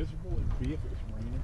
miserable it'd be if it was raining.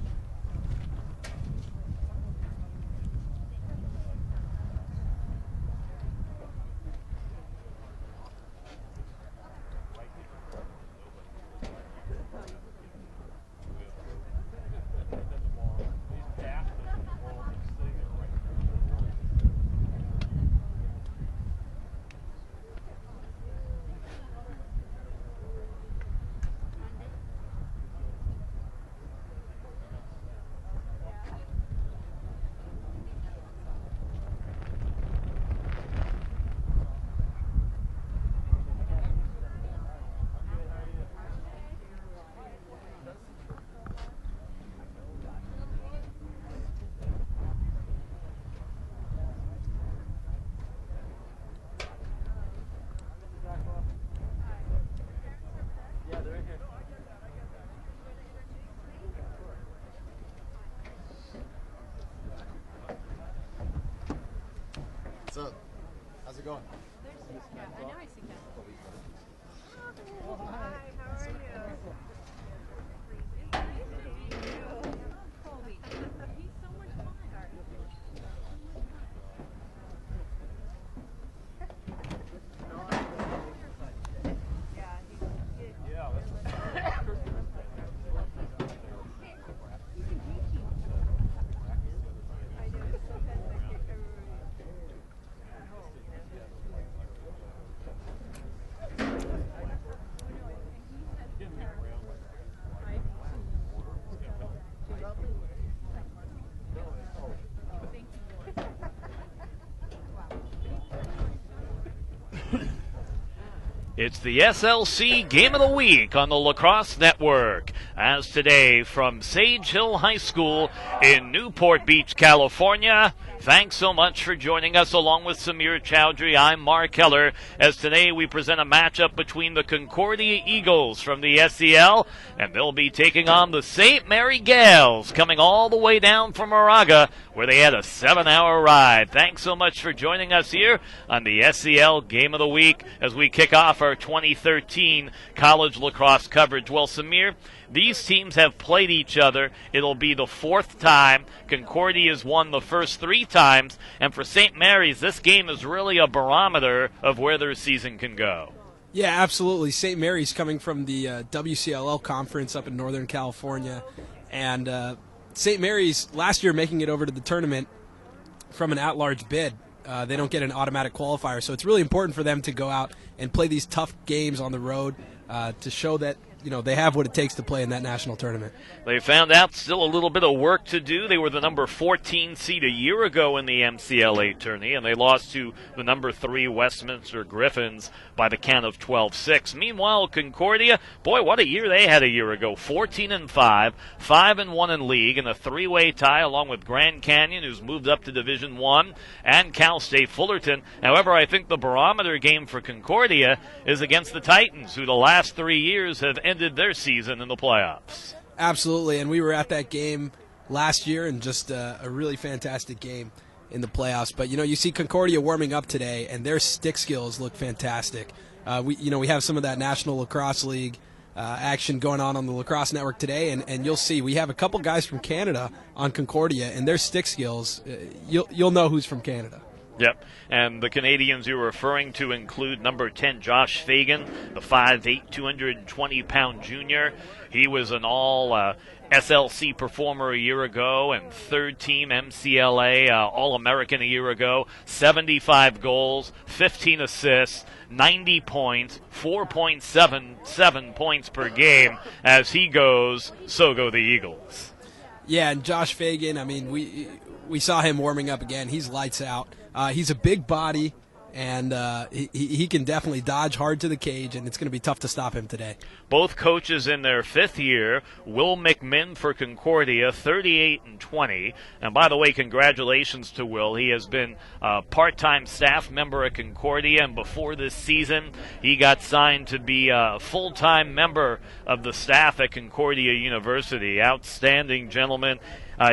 What's up? How's it going? I know I see that. Oh, hi, how are you? Colby, he's so much fun. Yeah, he's I do. Sometimes I get It's the SLC Game of the Week on the Lacrosse Network. As today from Sage Hill High School in Newport Beach, California. Thanks so much for joining us along with Samir Chowdhury. I'm Mark Keller. As today we present a matchup between the Concordia Eagles from the SEL, and they'll be taking on the Saint Marys Gaels, coming all the way down from Moraga, where they had a 7-hour ride. Thanks so much for joining us here on the SEL Game of the Week as we kick off our 2013 college lacrosse coverage. Well, Samir, these teams have played each other. It'll be the fourth time. Concordia has won the first 3 times. And for St. Mary's, this game is really a barometer of where their season can go. Yeah, absolutely. St. Mary's coming from the WCLL conference up in Northern California. And St. Mary's last year making it over to the tournament from an at-large bid. They don't get an automatic qualifier. So it's really important for them to go out and play these tough games on the road to show that they have what it takes to play in that national tournament. They found out still a little bit of work to do. They were the number 14 seed a year ago in the MCLA tourney, and they lost to the number 3 Westminster Griffins by the count of 12-6. Meanwhile, Concordia, boy, what a year they had a year ago. 14-5, 5-1 in league, and a 3-way tie along with Grand Canyon, who's moved up to Division I, and Cal State Fullerton. However, I think the barometer game for Concordia is against the Titans, who the last 3 years have ended their season in the playoffs. Absolutely, and we were at that game last year, and just a really fantastic game in the playoffs. But you see Concordia warming up today, and their stick skills look fantastic. We have some of that National Lacrosse League action going on the Lacrosse Network today, and you'll see we have a couple guys from Canada on Concordia, and their stick skills, you'll know who's from Canada. Yep, and the Canadians you're referring to include number 10, Josh Fagan, the 5'8", 220-pound junior. He was an all SLC performer a year ago and third-team MCLA All-American a year ago. 75 goals, 15 assists, 90 points, 4.77 points per game. As he goes, so go the Eagles. Yeah, and Josh Fagan, I mean, we saw him warming up again. He's lights out. He's a big body, and he can definitely dodge hard to the cage, and it's going to be tough to stop him today. Both coaches in their 5th year. Will McMinn for Concordia, 38-20. And by the way, congratulations to Will. He has been a part-time staff member at Concordia, and before this season, he got signed to be a full-time member of the staff at Concordia University. Outstanding gentleman.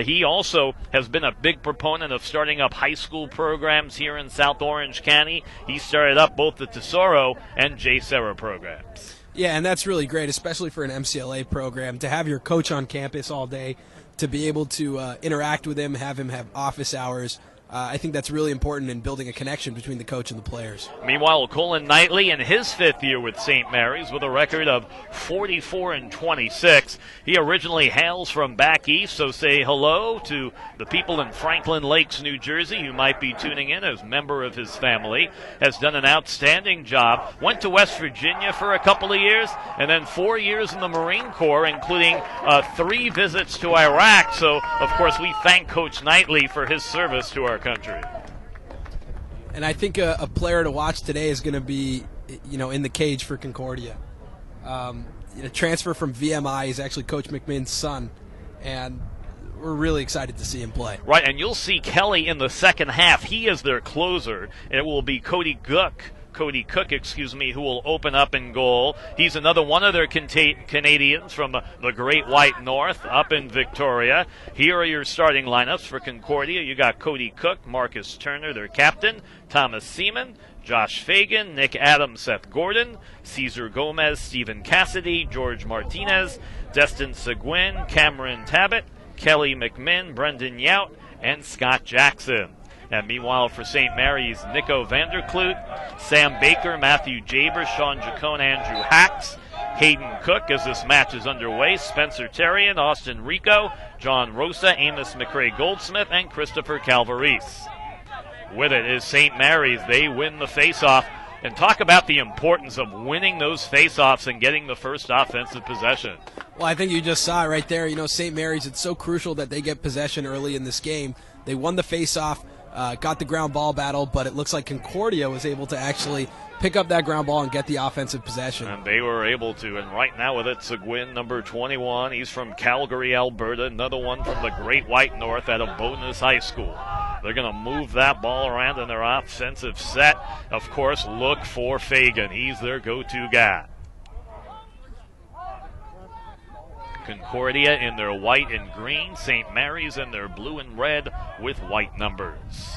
He also has been a big proponent of starting up high school programs here in South Orange County. He started up both the Tesoro and J. Serra programs. Yeah, and that's really great, especially for an MCLA program, to have your coach on campus all day, to be able to interact with him, have office hours. I think that's really important in building a connection between the coach and the players. Meanwhile, Colin Knightley in his 5th year with Saint Marys with a record of 44-26. He originally hails from back east, so say hello to the people in Franklin Lakes, New Jersey, who might be tuning in as a member of his family. Has done an outstanding job. Went to West Virginia for a couple of years, and then 4 years in the Marine Corps, including 3 visits to Iraq. So, of course, we thank Coach Knightley for his service to our country. And I think a player to watch today is going to be, in the cage for Concordia. Transfer from VMI is actually Coach McMahon's son, and we're really excited to see him play. Right, and you'll see Kelly in the second half. He is their closer. It will be Cody Cook, who will open up in goal. He's another one of their Canadians from the Great White North up in Victoria. Here are your starting lineups for Concordia. You got Cody Cook, Marcus Turner, their captain, Thomas Seaman, Josh Fagan, Nick Adams, Seth Gordon, Cesar Gomez, Stephen Cassidy, George Martinez, Destin Seguin, Cameron Tabbitt, Kelly McMinn, Brendan Yout, and Scott Jackson. And meanwhile, for St. Marys, Nico Vanderkloot, Sam Baker, Matthew Jaber, Sean Jacone, Andrew Hacks, Hayden Cook as this match is underway, Spencer Terrian, Austin Rico, John Rosa, Amos McRae Goldsmith, and Christopher Calvarese. With it is St. Marys. They win the faceoff. And talk about the importance of winning those faceoffs and getting the first offensive possession. Well, I think you just saw it right there. St. Marys, it's so crucial that they get possession early in this game. They won the faceoff. Got the ground ball battle, but it looks like Concordia was able to actually pick up that ground ball and get the offensive possession. And they were able to. And right now with it, Seguin, number 21. He's from Calgary, Alberta. Another one from the Great White North out of Bonus High School. They're going to move that ball around in their offensive set. Of course, look for Fagan. He's their go-to guy. Concordia in their white and green, St. Marys in their blue and red with white numbers.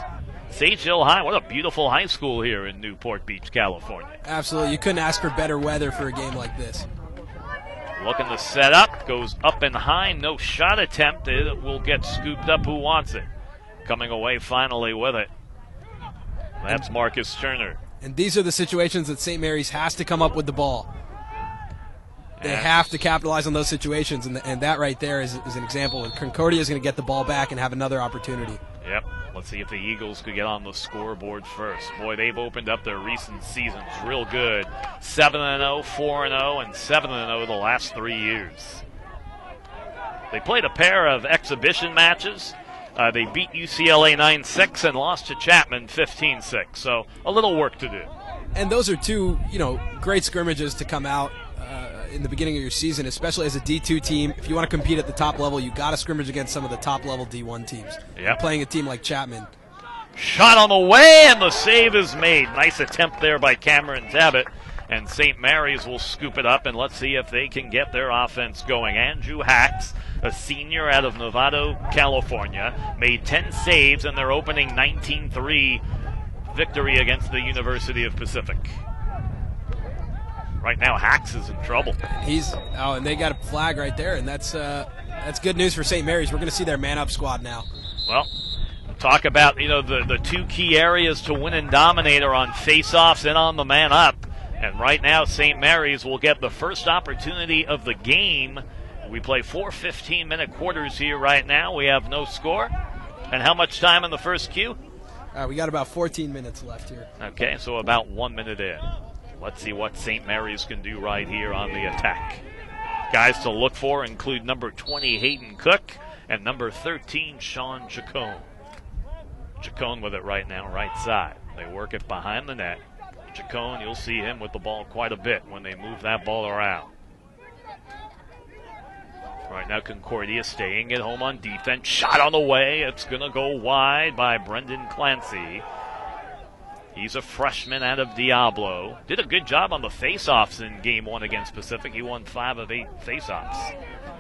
Sage Hill High, what a beautiful high school here in Newport Beach, California. Absolutely. You couldn't ask for better weather for a game like this. Looking to set up, goes up and high, no shot attempt. It will get scooped up. Who wants it? Coming away finally with it. That's Marcus Turner. And these are the situations that St. Marys has to come up with the ball. They have to capitalize on those situations, and that right there is an example. And Concordia is going to get the ball back and have another opportunity. Yep. Let's see if the Eagles could get on the scoreboard first. Boy, they've opened up their recent seasons real good. 7-0, 4-0, and 7-0 the last 3 years. They played a pair of exhibition matches. They beat UCLA 9-6 and lost to Chapman 15-6. So a little work to do. And those are two, great scrimmages to come out in the beginning of your season, especially as a D2 team. If you want to compete at the top level, you got to scrimmage against some of the top-level D1 teams. Yep. Playing a team like Chapman. Shot on the way, and the save is made. Nice attempt there by Cameron Tabbitt. And St. Marys will scoop it up, and let's see if they can get their offense going. Andrew Hacks, a senior out of Novato, California, made 10 saves in their opening 19-3 victory against the University of Pacific. Right now, Hacks is in trouble. And they got a flag right there, and that's good news for St. Marys. We're going to see their man-up squad now. Well, talk about the two key areas to win and dominate are on face-offs and on the man-up. And right now, St. Marys will get the first opportunity of the game. We play 4 15-minute quarters here right now. We have no score. And how much time in the first queue? We got about 14 minutes left here. Okay, so about 1 minute in. Let's see what St. Marys can do right here on the attack. Guys to look for include number 20, Hayden Cook, and number 13, Sean Jacone. Jacone with it right now, right side. They work it behind the net. Jacone, you'll see him with the ball quite a bit when they move that ball around. Right now, Concordia staying at home on defense. Shot on the way. It's going to go wide by Brendan Clancy. He's a freshman out of Diablo. Did a good job on the faceoffs in Game 1 against Pacific. He won 5 of 8 faceoffs.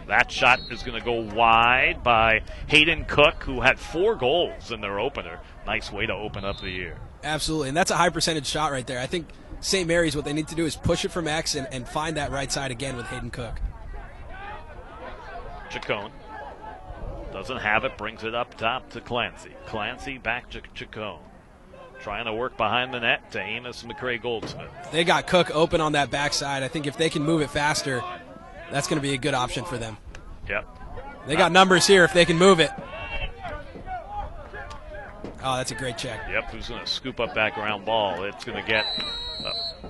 That shot is going to go wide by Hayden Cook, who had 4 goals in their opener. Nice way to open up the year. Absolutely, and that's a high percentage shot right there. I think St. Marys, what they need to do is push it from X and find that right side again with Hayden Cook. Chacon doesn't have it, brings it up top to Clancy. Clancy back to Chacon. Trying to work behind the net to Amos McCray-Goldsmith. They got Cook open on that backside. I think if they can move it faster, that's going to be a good option for them. Yep. They got numbers here if they can move it. Oh, that's a great check. Yep, who's going to scoop up that ground ball? It's going to get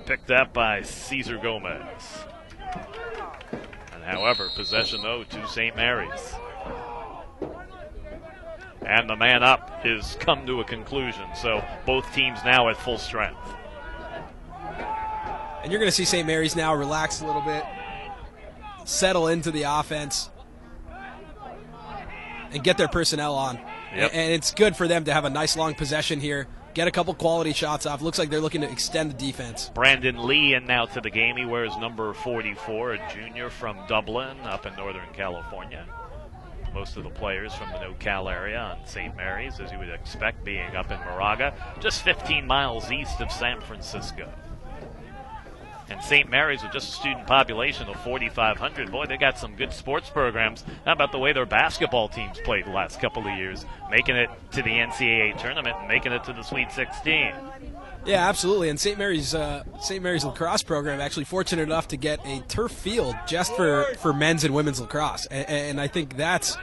picked up by Cesar Gomez. And however, possession, though, to St. Mary's. And the man up is come to a conclusion, so both teams now at full strength. And you're going to see St. Mary's now relax a little bit, settle into the offense, and get their personnel on. Yep. And it's good for them to have a nice long possession here, get a couple quality shots off. Looks like they're looking to extend the defense. Brandon Lee in now to the game. He wears number 44, a junior from Dublin up in Northern California. Most of the players from the NoCal area on St. Mary's, as you would expect, being up in Moraga, just 15 miles east of San Francisco. And St. Mary's, with just a student population of 4,500, boy, they got some good sports programs. How about the way their basketball teams played the last couple of years, making it to the NCAA tournament and making it to the Sweet 16. Yeah, absolutely. And St. Mary's lacrosse program actually fortunate enough to get a turf field just for men's and women's lacrosse. And I think that's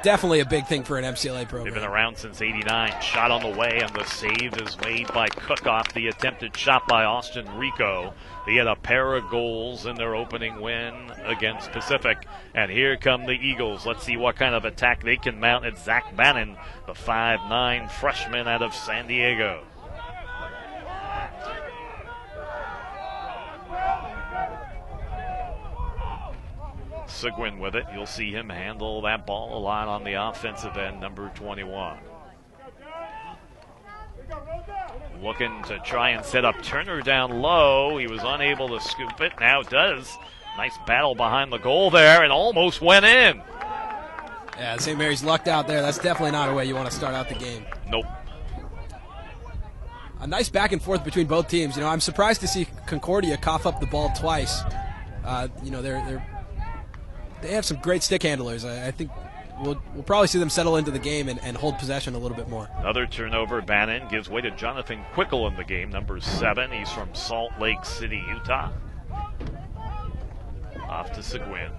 definitely a big thing for an MCLA program. They've been around since '89. Shot on the way, and the save is made by Cook off the attempted shot by Austin Rico. He had a pair of goals in their opening win against Pacific. And here come the Eagles. Let's see what kind of attack they can mount at Zach Bannon, the 5'9" freshman out of San Diego. Seguin with it. You'll see him handle that ball a lot on the offensive end, number 21. Looking to try and set up Turner down low. He was unable to scoop it. Now does. Nice battle behind the goal there and almost went in. Yeah, St. Mary's lucked out there. That's definitely not a way you want to start out the game. Nope. A nice back and forth between both teams. You know, I'm surprised to see Concordia cough up the ball twice. They have some great stick handlers. I think we'll probably see them settle into the game and hold possession a little bit more. Another turnover. Bannon gives way to Jonathan Quickle in the game, number 7. He's from Salt Lake City, Utah. Off to Seguin.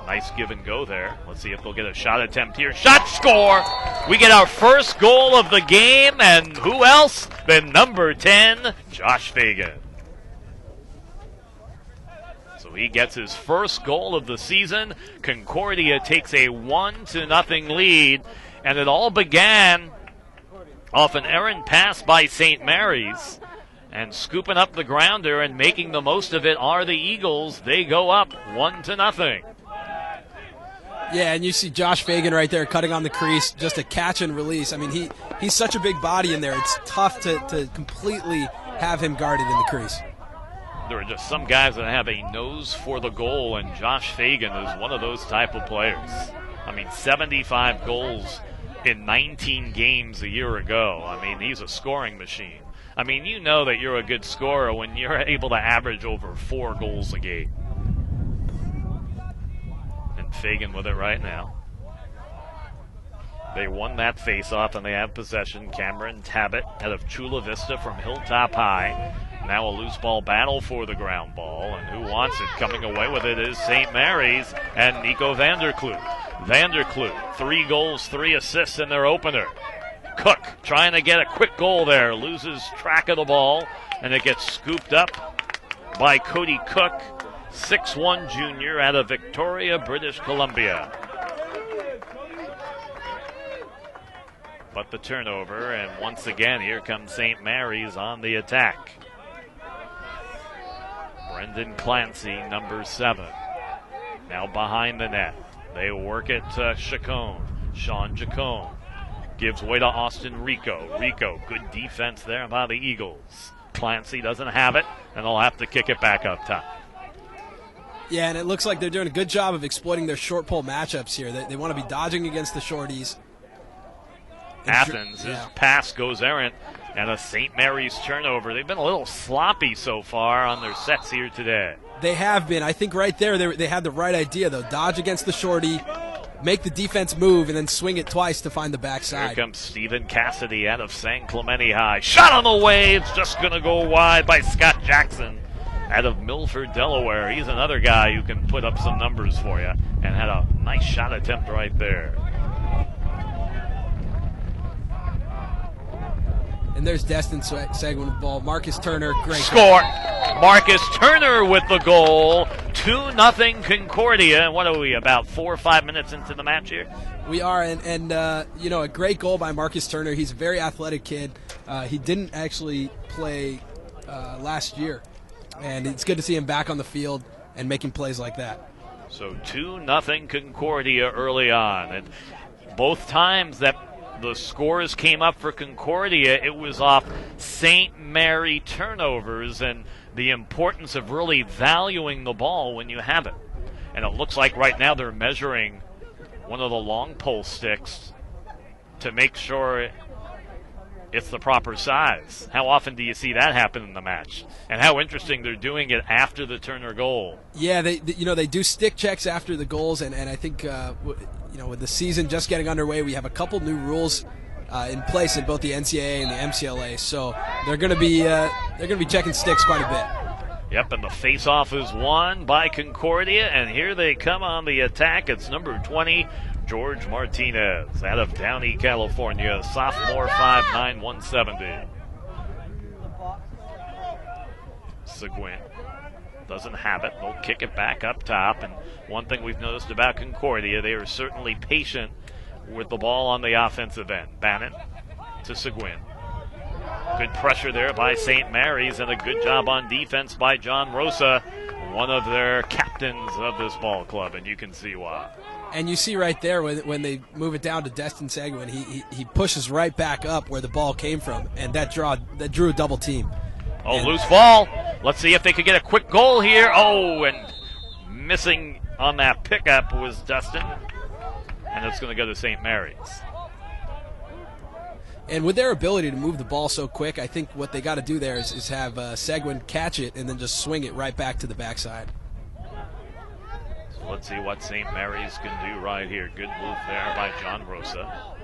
Nice give and go there. Let's see if they'll get a shot attempt here. Shot, score! We get our first goal of the game, and who else than number 10, Josh Fagan. So he gets his first goal of the season. Concordia takes a 1-0 lead, and it all began off an errant pass by St. Mary's. And scooping up the grounder and making the most of it are the Eagles. They go up 1-0. Yeah, and you see Josh Fagan right there cutting on the crease, just a catch and release. I mean, he's such a big body in there. It's tough to completely have him guarded in the crease. There are just some guys that have a nose for the goal, and Josh Fagan is one of those type of players. I mean, 75 goals in 19 games a year ago. I mean, he's a scoring machine. I mean, you know that you're a good scorer when you're able to average over 4 goals a game. And Fagan with it right now. They won that face-off, and they have possession. Cameron Tabbitt out of Chula Vista from Hilltop High. Now a loose ball battle for the ground ball, and who wants it? Coming away with it is St. Mary's and Nico Vanderkloot. Vanderkloot, 3 goals, 3 assists in their opener. Cook trying to get a quick goal there, loses track of the ball, and it gets scooped up by Cody Cook, 6'1" junior out of Victoria, British Columbia. But the turnover, and once again, here comes St. Mary's on the attack. Brendan Clancy, number 7, now behind the net. They work it to Chacon. Sean Chacon gives way to Austin Rico. Rico, good defense there by the Eagles. Clancy doesn't have it, and they'll have to kick it back up top. Yeah, and it looks like they're doing a good job of exploiting their short pole matchups here. They want to be dodging against the shorties. Athens, his pass goes errant. And a Saint Marys turnover. They've been a little sloppy so far on their sets here today. They have been. I think right there they had the right idea, though. Dodge against the shorty, make the defense move, and then swing it twice to find the backside. Here comes Stephen Cassidy out of San Clemente High. Shot on the waves, just going to go wide by Scott Jackson out of Milford, Delaware. He's another guy who can put up some numbers for you, and had a nice shot attempt right there. And there's Destin Seguin with the ball. Marcus Turner, great Score! Marcus Turner with the goal. 2-0 Concordia. And what are we, about 4 or 5 minutes into the match here? We are, and a great goal by Marcus Turner. He's a very athletic kid. He didn't actually play last year, and it's good to see him back on the field and making plays like that. So 2-0 Concordia early on. And both times that the scores came up for Concordia, it was off St. Mary turnovers and the importance of really valuing the ball when you have it. And it looks like right now they're measuring one of the long pole sticks to make sure it's the proper size. How often do you see that happen in the match? And how interesting they're doing it after the Turner goal. Yeah, they do stick checks after the goals, and I think with the season just getting underway, we have a couple new rules in place in both the NCAA and the MCLA. So they're going to be checking sticks quite a bit. Yep, and the face-off is won by Concordia, and here they come on the attack. It's number 20, George Martinez, out of Downey, California, sophomore, 5'9", 170. Seguin doesn't have it. They'll kick it back up top, and one thing we've noticed about Concordia, they are certainly patient with the ball on the offensive end. Bannon to Seguin. Good pressure there by St. Marys, and a good job on defense by John Rosa, one of their captains of this ball club, and you can see why. And you see right there when they move it down to Destin Seguin, he pushes right back up where the ball came from, and that drew a double team. Oh, loose ball. Let's see if they could get a quick goal here. Oh, and missing on that pickup was Dustin, and it's going to go to St. Marys. And with their ability to move the ball so quick, I think what they got to do there is have Seguin catch it and then just swing it right back to the backside. So let's see what St. Marys can do right here. Good move there by John Rosa.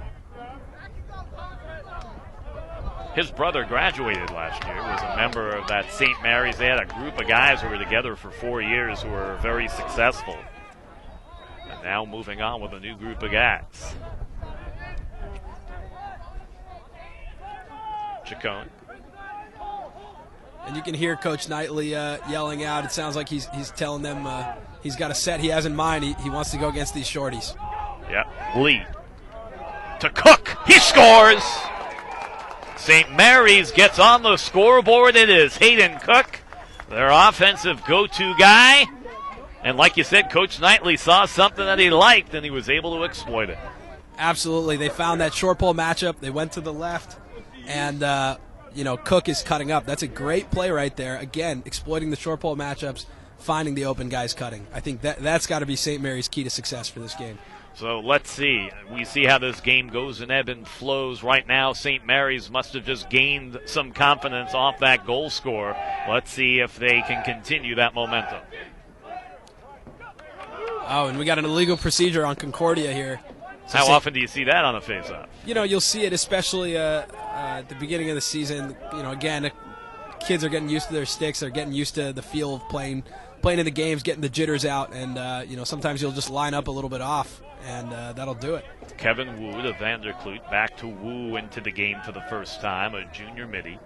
His brother graduated last year, was a member of that St. Marys. They had a group of guys who were together for 4 years who were very successful. And now moving on with a new group of guys. Chacon. And you can hear Coach Knightley yelling out. It sounds like he's telling them he's got a set he has in mind. He wants to go against these shorties. Yep, Lee to Cook. He scores! St. Marys gets on the scoreboard. It is Hayden Cook, their offensive go-to guy. And like you said, Coach Knightley saw something that he liked, and he was able to exploit it. Absolutely. They found that short pole matchup. They went to the left, and Cook is cutting up. That's a great play right there. Again, exploiting the short pole matchups, finding the open guys cutting. I think that's got to be St. Mary's key to success for this game. So let's see. We see how this game goes and ebb and flows. Right now, St. Mary's must have just gained some confidence off that goal score. Let's see if they can continue that momentum. Oh, and we got an illegal procedure on Concordia here. So how often do you see that on a face-off? You'll see it especially at the beginning of the season. Again, kids are getting used to their sticks. They're getting used to the feel of playing in the games, getting the jitters out, and sometimes you'll just line up a little bit off, and that'll do it. Kevin Wood of Vanderklut back to Wu into the game for the first time, a junior midi.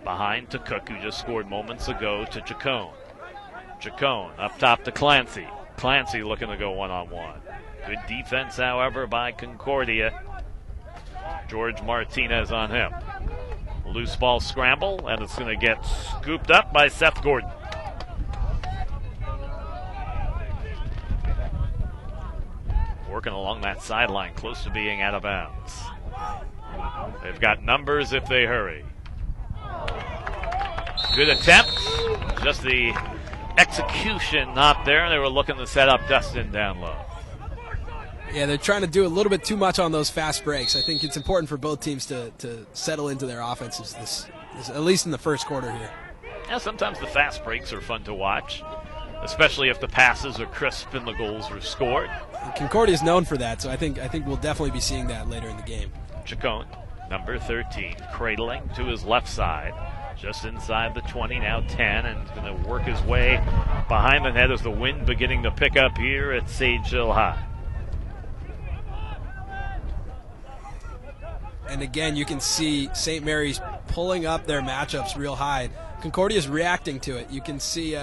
Behind to Cook, who just scored moments ago, to Chacon. Chacon up top to Clancy. Clancy looking to go one-on-one. Good defense, however, by Concordia. George Martinez on him. Loose ball scramble, and it's going to get scooped up by Seth Gordon. Working along that sideline, close to being out of bounds. They've got numbers if they hurry. Good attempt. Just the execution not there. They were looking to set up Dustin down low. Yeah, they're trying to do a little bit too much on those fast breaks. I think it's important for both teams to settle into their offenses, at least in the first quarter here. Yeah, sometimes the fast breaks are fun to watch, especially if the passes are crisp and the goals are scored. And Concordia is known for that, so I think we'll definitely be seeing that later in the game. Chacon, number 13, cradling to his left side, just inside the 20, now 10, and he's going to work his way behind the net as the wind beginning to pick up here at Sage Hill High. And again, you can see St. Marys pulling up their matchups real high. Concordia's reacting to it. You can see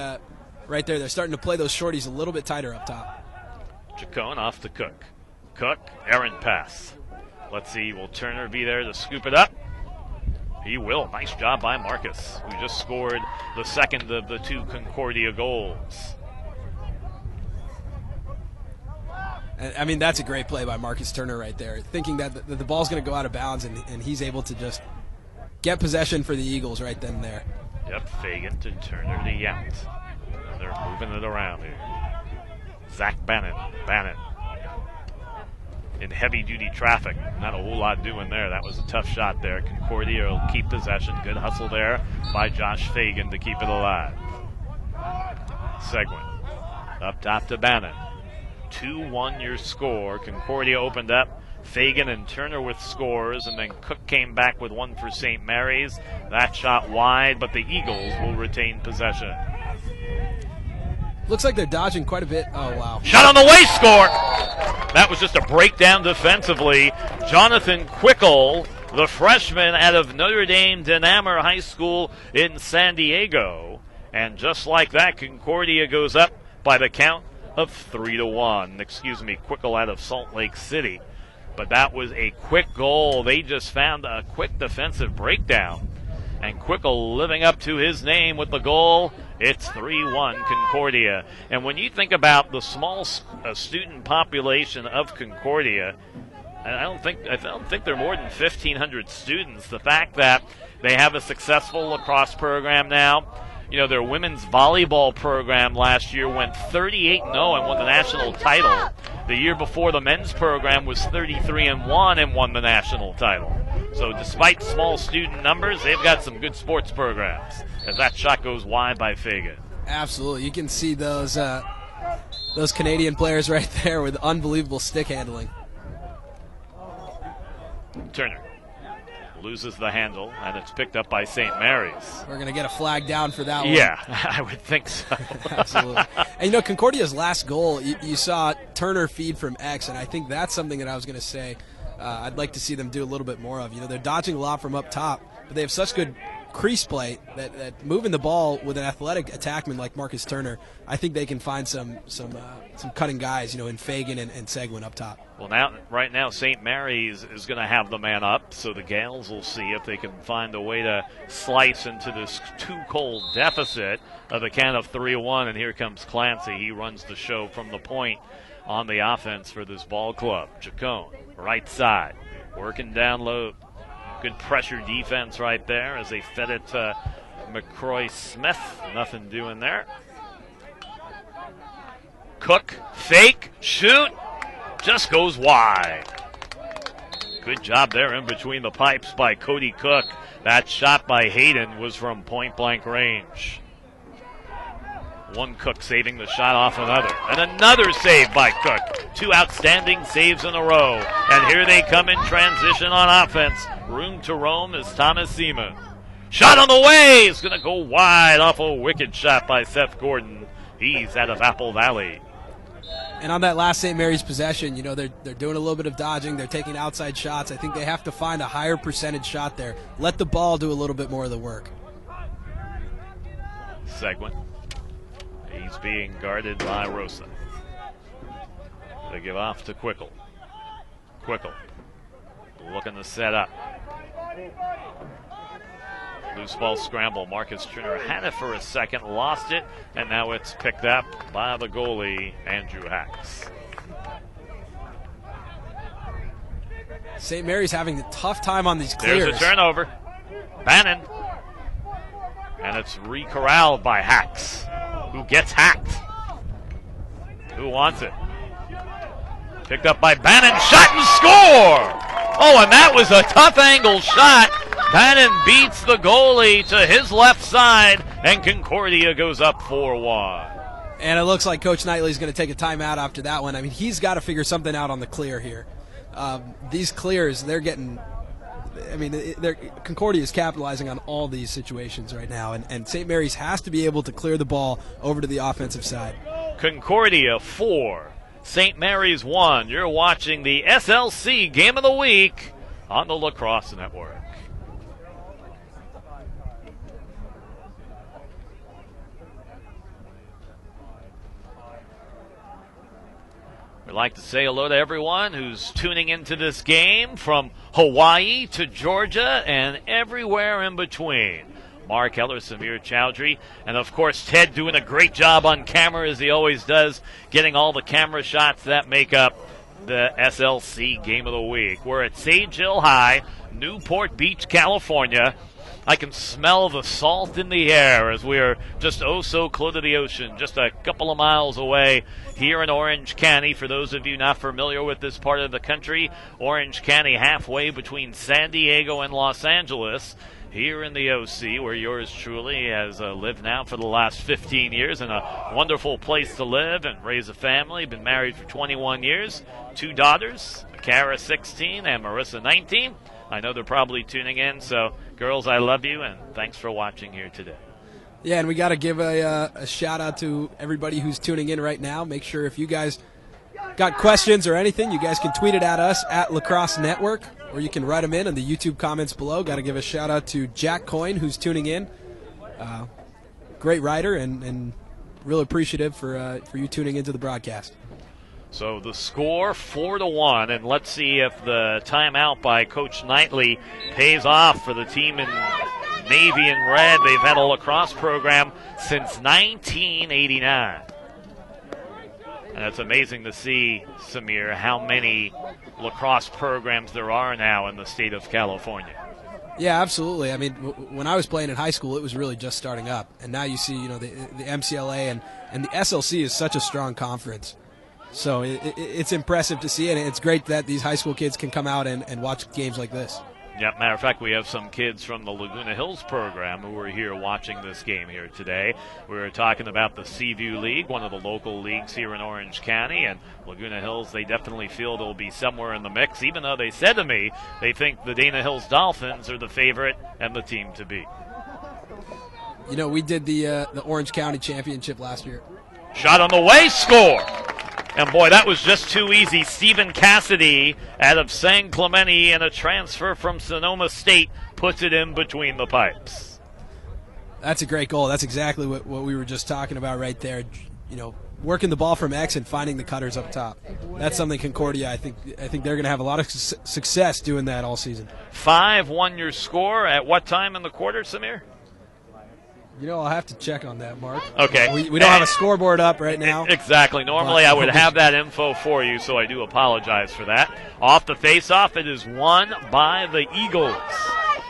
right there, they're starting to play those shorties a little bit tighter up top. Chacon off to Cook. Cook, errant pass. Let's see, will Turner be there to scoop it up? He will. Nice job by Marcus, who just scored the second of the 2 Concordia goals. I mean, that's a great play by Marcus Turner right there, thinking that the ball's going to go out of bounds, and he's able to just get possession for the Eagles right then and there. Yep, Fagan to Turner to Yount. They're moving it around here. Zach Bannon. In heavy-duty traffic. Not a whole lot doing there. That was a tough shot there. Concordia will keep possession. Good hustle there by Josh Fagan to keep it alive. Seguin. Up top to Bannon. 2-1 your score. Concordia opened up. Fagan and Turner with scores, and then Cook came back with one for St. Marys. That shot wide, but the Eagles will retain possession. Looks like they're dodging quite a bit. Oh, wow. Shot on the way, score! That was just a breakdown defensively. Jonathan Quickle, the freshman out of Notre Dame de Namur High School in San Diego. And just like that, Concordia goes up by the count of 3-1. Quickle out of Salt Lake City. But that was a quick goal. They just found a quick defensive breakdown. And Quickle living up to his name with the goal. It's 3-1 Concordia. And when you think about the small student population of Concordia, I don't think they're more than 1,500 students. The fact that they have a successful lacrosse program now, you know, their women's volleyball program last year went 38-0 and won the national title. The year before, the men's program was 33-1 and won the national title. So despite small student numbers, they've got some good sports programs. As that shot goes wide by Fagan. Absolutely. You can see those Canadian players right there with unbelievable stick handling. Turner loses the handle, and it's picked up by St. Marys. We're going to get a flag down for that one. Yeah, I would think so. Absolutely. And, you know, Concordia's last goal, you saw Turner feed from X, and I think that's something that I was going to say I'd like to see them do a little bit more of. You know, they're dodging a lot from up top, but they have such good crease play that moving the ball with an athletic attackman like Marcus Turner, I think they can find some cutting guys, you know, in Fagan and Seguin up top. Well, right now, St. Marys is going to have the man up, so the Gaels will see if they can find a way to slice into this too-cold deficit of the count of 3-1. And here comes Clancy. He runs the show from the point on the offense for this ball club. Chacon, right side, working down low. Good pressure defense right there as they fed it to McCroy Smith. Nothing doing there. Cook, fake, shoot, just goes wide. Good job there in between the pipes by Cody Cook. That shot by Hayden was from point-blank range. One Cook saving the shot off another. And another save by Cook. 2 outstanding saves in a row. And here they come in transition on offense. Room to roam is Thomas Seaman. Shot on the way! It's going to go wide off a wicked shot by Seth Gordon. He's out of Apple Valley. And on that last St. Mary's possession, you know, they're doing a little bit of dodging. They're taking outside shots. I think they have to find a higher percentage shot there. Let the ball do a little bit more of the work. Seguin. He's being guarded by Rosa. They give off to Quickle. Quickle looking to set up. Loose ball scramble. Marcus Turner had it for a second, lost it, and now it's picked up by the goalie, Andrew Hacks. St. Mary's having a tough time on these clears. There's a turnover. Bannon. And it's re-corralled by Hacks. Who gets hacked? Who wants it? Picked up by Bannon, shot and score! Oh, and that was a tough angle shot. Bannon beats the goalie to his left side, and Concordia goes up 4-1. And it looks like Coach Knightley's going to take a timeout after that one. I mean, he's got to figure something out on the clear here. These clears, they're getting – I mean, Concordia is capitalizing on all these situations right now, and St. Mary's has to be able to clear the ball over to the offensive side. Concordia 4, St. Mary's 1. You're watching the SLC Game of the Week on the Lacrosse Network. We'd like to say hello to everyone who's tuning into this game from Hawaii to Georgia and everywhere in between. Mark Heller, Samir Chowdhury, and of course Ted doing a great job on camera as he always does, getting all the camera shots that make up the SLC Game of the Week. We're at Sage Hill High, Newport Beach, California. I can smell the salt in the air as we are just oh so close to the ocean, just a couple of miles away here in Orange County. For those of you not familiar with this part of the country, Orange County halfway between San Diego and Los Angeles, here in the OC, where yours truly has lived now for the last 15 years, and a wonderful place to live and raise a family. Been married for 21 years, 2 daughters, Kara 16 and Marissa 19. I know they're probably tuning in, so girls, I love you, and thanks for watching here today. Yeah, and we got to give a shout-out to everybody who's tuning in right now. Make sure if you guys got questions or anything, you guys can tweet it at us, at Lacrosse Network, or you can write them in the YouTube comments below. Got to give a shout-out to Jack Coyne, who's tuning in. Great writer, and real appreciative for you tuning into the broadcast. So the score 4-1, and let's see if the timeout by Coach Knightley pays off for the team in navy and red. They've had a lacrosse program since 1989. And it's amazing to see, Samir, how many lacrosse programs there are now in the state of California. Yeah, absolutely. I mean, when I was playing in high school, it was really just starting up. And now you see, the MCLA and the SLC is such a strong conference. So it's impressive to see it, and it's great that these high school kids can come out and watch games like this. Yeah, matter of fact, we have some kids from the Laguna Hills program who are here watching this game here today. We were talking about the Seaview League, one of the local leagues here in Orange County, and Laguna Hills, they definitely feel they'll be somewhere in the mix, even though they said to me they think the Dana Hills Dolphins are the favorite and the team to beat. We did the Orange County Championship last year. Shot on the way, score! And boy, that was just too easy. Stephen Cassidy out of San Clemente, and a transfer from Sonoma State puts it in between the pipes. That's a great goal. That's exactly what we were just talking about right there. Working the ball from X and finding the cutters up top. That's something Concordia, I think they're going to have a lot of success doing that all season. 5-1 your score. At what time in the quarter, Samir? I'll have to check on that, Mark. Okay. We don't have a scoreboard up right now. Exactly. Normally I would have that info for you, so I do apologize for that. Off the face-off, it is won by the Eagles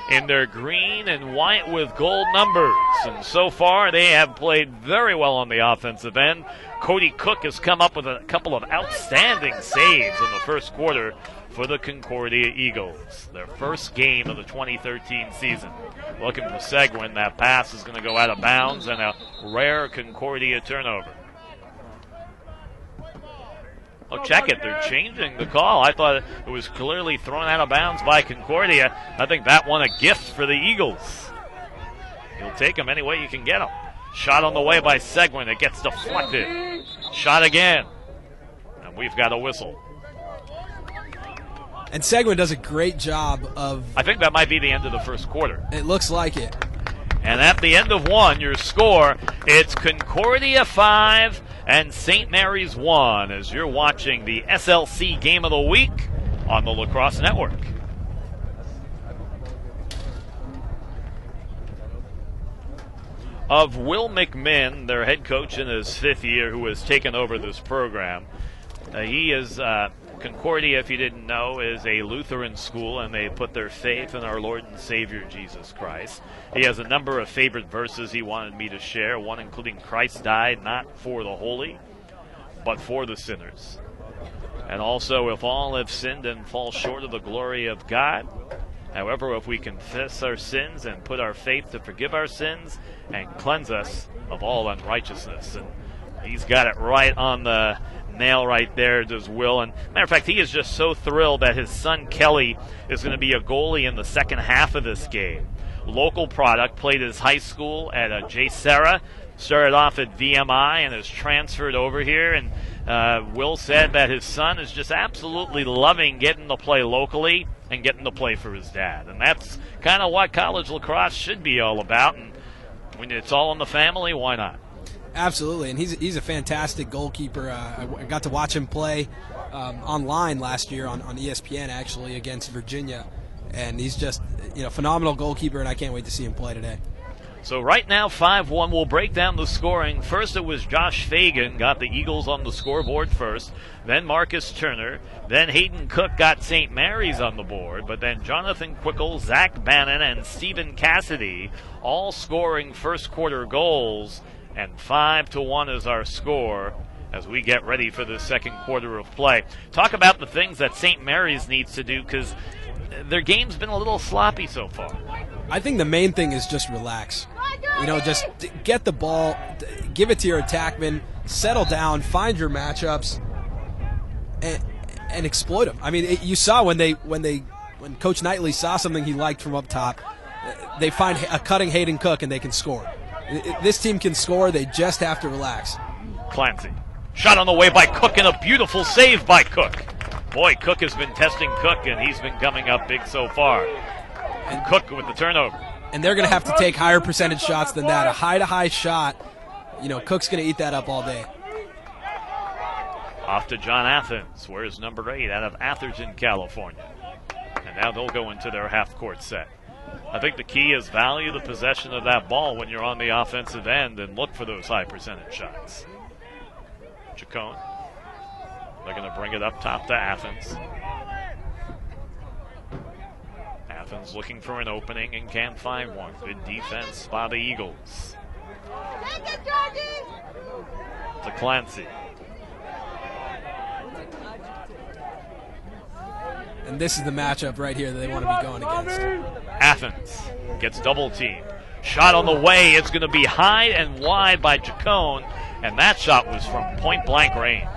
in their green and white with gold numbers. And so far, they have played very well on the offensive end. Cody Cook has come up with a couple of outstanding saves in the first quarter for the Concordia Eagles. Their first game of the 2013 season. Looking for Seguin. That pass is going to go out of bounds, and a rare Concordia turnover. Oh, check it. They're changing the call. I thought it was clearly thrown out of bounds by Concordia. I think that won a gift for the Eagles. You'll take them any way you can get them. Shot on the way by Seguin. It gets deflected. Shot again. And we've got a whistle. And Seguin does a great job of... I think that might be the end of the first quarter. It looks like it. And at the end of one, your score, it's Concordia 5 and St. Marys 1 as you're watching the SLC Game of the Week on the Lacrosse Network. Of Will McMinn, their head coach in his 5th year, who has taken over this program, he is... Concordia, if you didn't know, is a Lutheran school, and they put their faith in our Lord and Savior Jesus Christ. He has a number of favorite verses he wanted me to share, one including Christ died not for the holy, but for the sinners. And also, if all have sinned and fall short of the glory of God, however, if we confess our sins and put our faith to forgive our sins and cleanse us of all unrighteousness. And he's got it right on the nail right there, does Will. And matter of fact, he is just so thrilled that his son Kelly is going to be a goalie in the second half of this game. Local product, played his high school at J. Serra, started off at VMI and has transferred over here. And Will said that his son is just absolutely loving getting to play locally and getting to play for his dad. And that's kind of what college lacrosse should be all about. And when it's all in the family, why not? Absolutely, and he's a fantastic goalkeeper. I got to watch him play online last year on ESPN, actually, against Virginia. And he's just phenomenal goalkeeper, and I can't wait to see him play today. So right now, 5-1. We'll break down the scoring. First, it was Josh Fagan got the Eagles on the scoreboard first. Then Marcus Turner. Then Hayden Cook got Saint Marys on the board. But then Jonathan Quickle, Zach Bannon, and Stephen Cassidy all scoring first quarter goals. And 5-1 is our score as we get ready for the second quarter of play. Talk about the things that St. Mary's needs to do, because their game's been a little sloppy so far. I think the main thing is just relax. Just get the ball, give it to your attackman, settle down, find your matchups, and exploit them. I mean, you saw when Coach Knightley saw something he liked from up top, they find a cutting Hayden Cook and they can score. This team can score. They just have to relax. Clancy. Shot on the way by Cook, and a beautiful save by Cook. Boy, Cook has been testing Cook, and he's been coming up big so far. And Cook with the turnover. And they're going to have to take higher percentage shots than that. A high-to-high shot, Cook's going to eat that up all day. Off to John Athens. Where's number 8 out of Atherton, California? And now they'll go into their half-court set. I think the key is value the possession of that ball when you're on the offensive end and look for those high percentage shots. Chacon. They're going to bring it up top to Athens. Athens looking for an opening and can't find one. Good defense by the Eagles. To Clancy. And this is the matchup right here that they want to be going against. Athens gets double teamed. Shot on the way. It's going to be high and wide by Chacon, and that shot was from point blank range.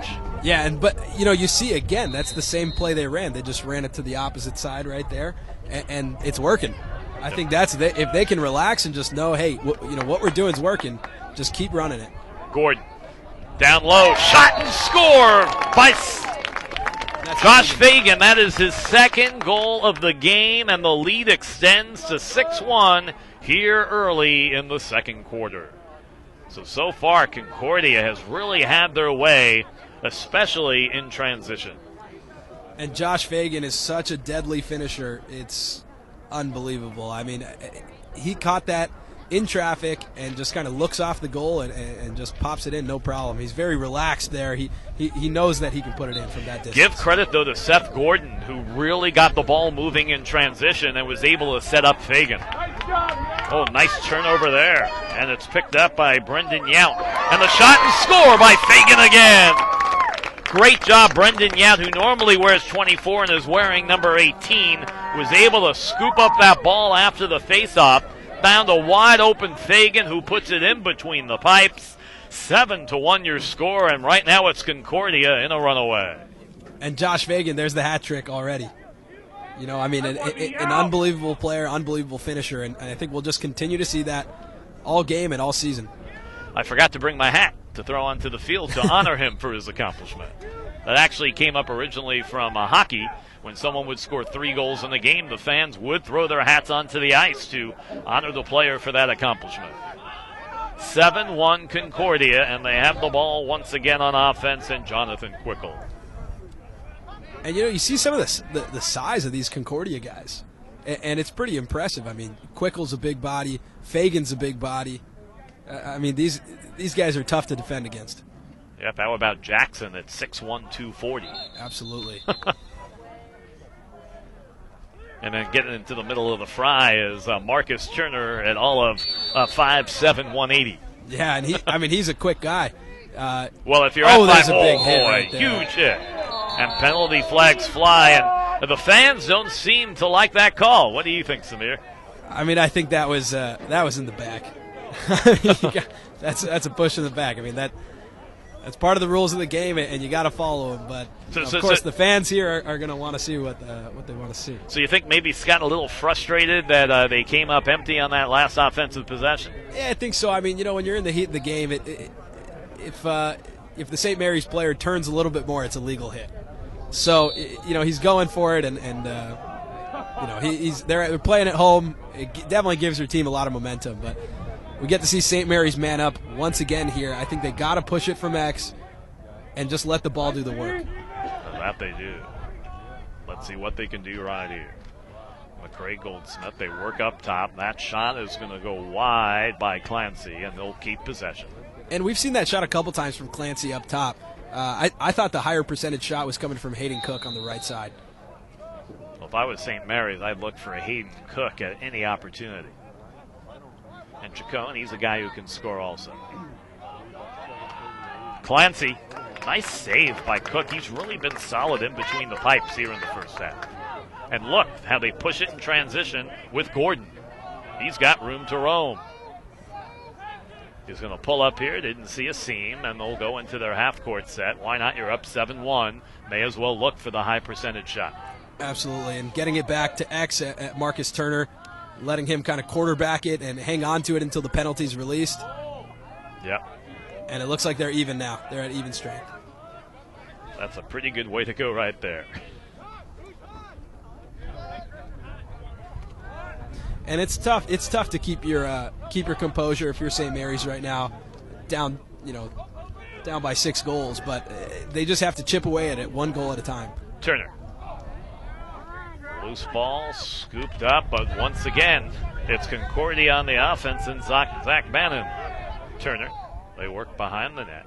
Yeah, but you see again, that's the same play they ran. They just ran it to the opposite side right there, and it's working. I think if they can relax and just know, hey, what we're doing is working. Just keep running it. Gordon down low, shot and score by Josh Fagan. That is his second goal of the game, and the lead extends to 6-1 here early in the second quarter. So far, Concordia has really had their way, especially in transition. And Josh Fagan is such a deadly finisher. It's unbelievable. I mean, he caught that in traffic and just kind of looks off the goal and just pops it in, no problem. He's very relaxed there. He knows that he can put it in from that distance. Give credit, though, to Seth Gordon, who really got the ball moving in transition and was able to set up Fagan. Oh, nice turnover there. And it's picked up by Brendan Yount. And the shot and score by Fagan again. Great job, Brendan Yount, who normally wears 24 and is wearing number 18, was able to scoop up that ball after the face-off. Found a wide open Fagan, who puts it in between the pipes. 7-1 your score, and right now it's Concordia in a runaway. And Josh Fagan, there's the hat trick already. An unbelievable player, unbelievable finisher, and I think we'll just continue to see that all game and all season. I forgot to bring my hat to throw onto the field to honor him for his accomplishment. That actually came up originally from hockey. When someone would score 3 goals in a game, the fans would throw their hats onto the ice to honor the player for that accomplishment. 7-1 Concordia, and they have the ball once again on offense, and Jonathan Quickle. And you see some of the size of these Concordia guys, and it's pretty impressive. I mean, Quickle's a big body, Fagan's a big body. These guys are tough to defend against. Yep, how about Jackson at 6'1", 240? Absolutely. And then getting into the middle of the fry is Marcus Turner at all of 5'7", 180. Yeah, and he's a quick guy. Well, if you're at there's a big hit boy, right there. huge hit. And penalty flags fly, and the fans don't seem to like that call. What do you think, Samir? I mean, I think that was in the back. That's a push in the back. I mean, that's part of the rules of the game, and you got to follow them. But of course, the fans here are going to want to see what they want to see. So you think maybe Scott a little frustrated that they came up empty on that last offensive possession? Yeah, I think so. I mean, when you're in the heat of the game, if the St. Marys player turns a little bit more, it's a legal hit. So he's going for it, and they're playing at home. It definitely gives their team a lot of momentum, but we get to see St. Mary's man up once again here. I think they got to push it from X and just let the ball do the work. That they do. Let's see what they can do right here. McCray Goldsmith, they work up top. That shot is going to go wide by Clancy, and they'll keep possession. And we've seen that shot a couple times from Clancy up top. I thought the higher percentage shot was coming from Hayden Cook on the right side. Well, if I was St. Mary's, I'd look for a Hayden Cook at any opportunity. And Chacon, he's a guy who can score also. Clancy, nice save by Cook. He's really been solid in between the pipes here in the first half. And look how they push it in transition with Gordon. He's got room to roam. He's going to pull up here, didn't see a seam, and they'll go into their half-court set. Why not? You're up 7-1. May as well look for the high percentage shot. Absolutely, and getting it back to X at Marcus Turner, letting him kind of quarterback it and hang on to it until the penalty's released. Yep. And it looks like they're even now. They're at even strength. That's a pretty good way to go right there. And it's tough. It's tough to keep your composure if you're St. Mary's right now, down by 6 goals. But they just have to chip away at it, 1 goal at a time. Turner. Loose ball, scooped up, but once again, it's Concordia on the offense and Zach Bannon. Turner, they work behind the net.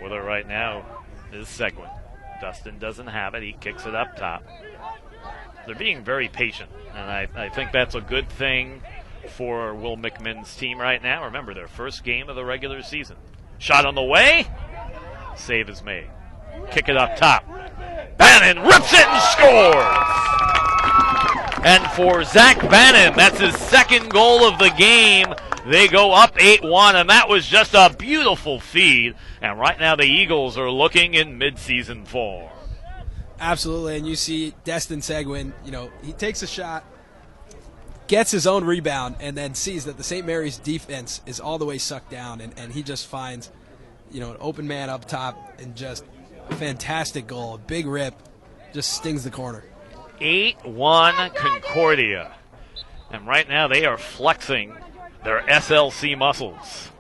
With it right now is Seguin. Dustin doesn't have it. He kicks it up top. They're being very patient, and I think that's a good thing for Will McMinn's team right now. Remember, their first game of the regular season. Shot on the way. Save is made. Kick it up top. Bannon rips it and scores! And for Zach Bannon, that's his second goal of the game. They go up 8-1, and that was just a beautiful feed. And right now the Eagles are looking in midseason form. Absolutely, and you see Destin Seguin, he takes a shot, gets his own rebound, and then sees that the St. Mary's defense is all the way sucked down, and he just finds, an open man up top, and just a fantastic goal, a big rip, just stings the corner. 8-1 Concordia. And right now they are flexing their SLC muscles.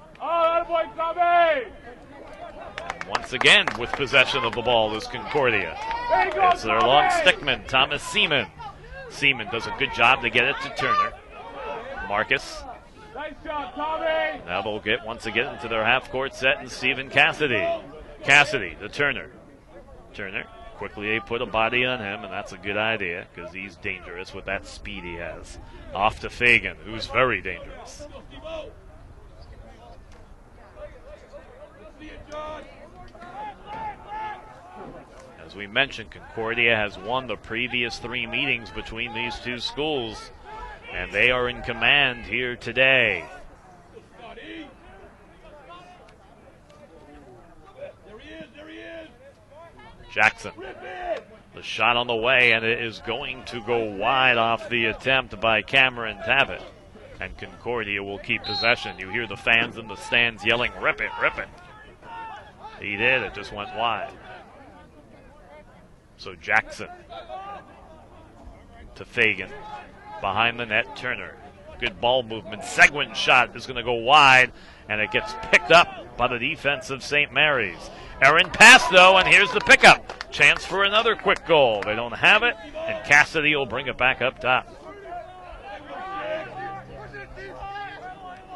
Once again, with possession of the ball is Concordia. It's their long stickman, Thomas Seaman. Seaman does a good job to get it to Turner. Marcus. Nice job, Tommy. Now they'll get once again into their half-court set, and Stephen Cassidy. Cassidy to Turner. Turner, quickly they put a body on him, and that's a good idea because he's dangerous with that speed he has. Off to Fagan, who's very dangerous. As we mentioned, Concordia has won the previous 3 meetings between these two schools, and they are in command here today. Jackson, the shot on the way, and it is going to go wide off the attempt by Cameron Tavitt. And Concordia will keep possession. You hear the fans in the stands yelling, "Rip it, rip it." He did, it just went wide. So Jackson to Fagan. Behind the net, Turner. Good ball movement. Seguin's shot is going to go wide, and it gets picked up by the defense of St. Mary's. Aaron pass, though, and here's the pickup. Chance for another quick goal. They don't have it, and Cassidy will bring it back up top.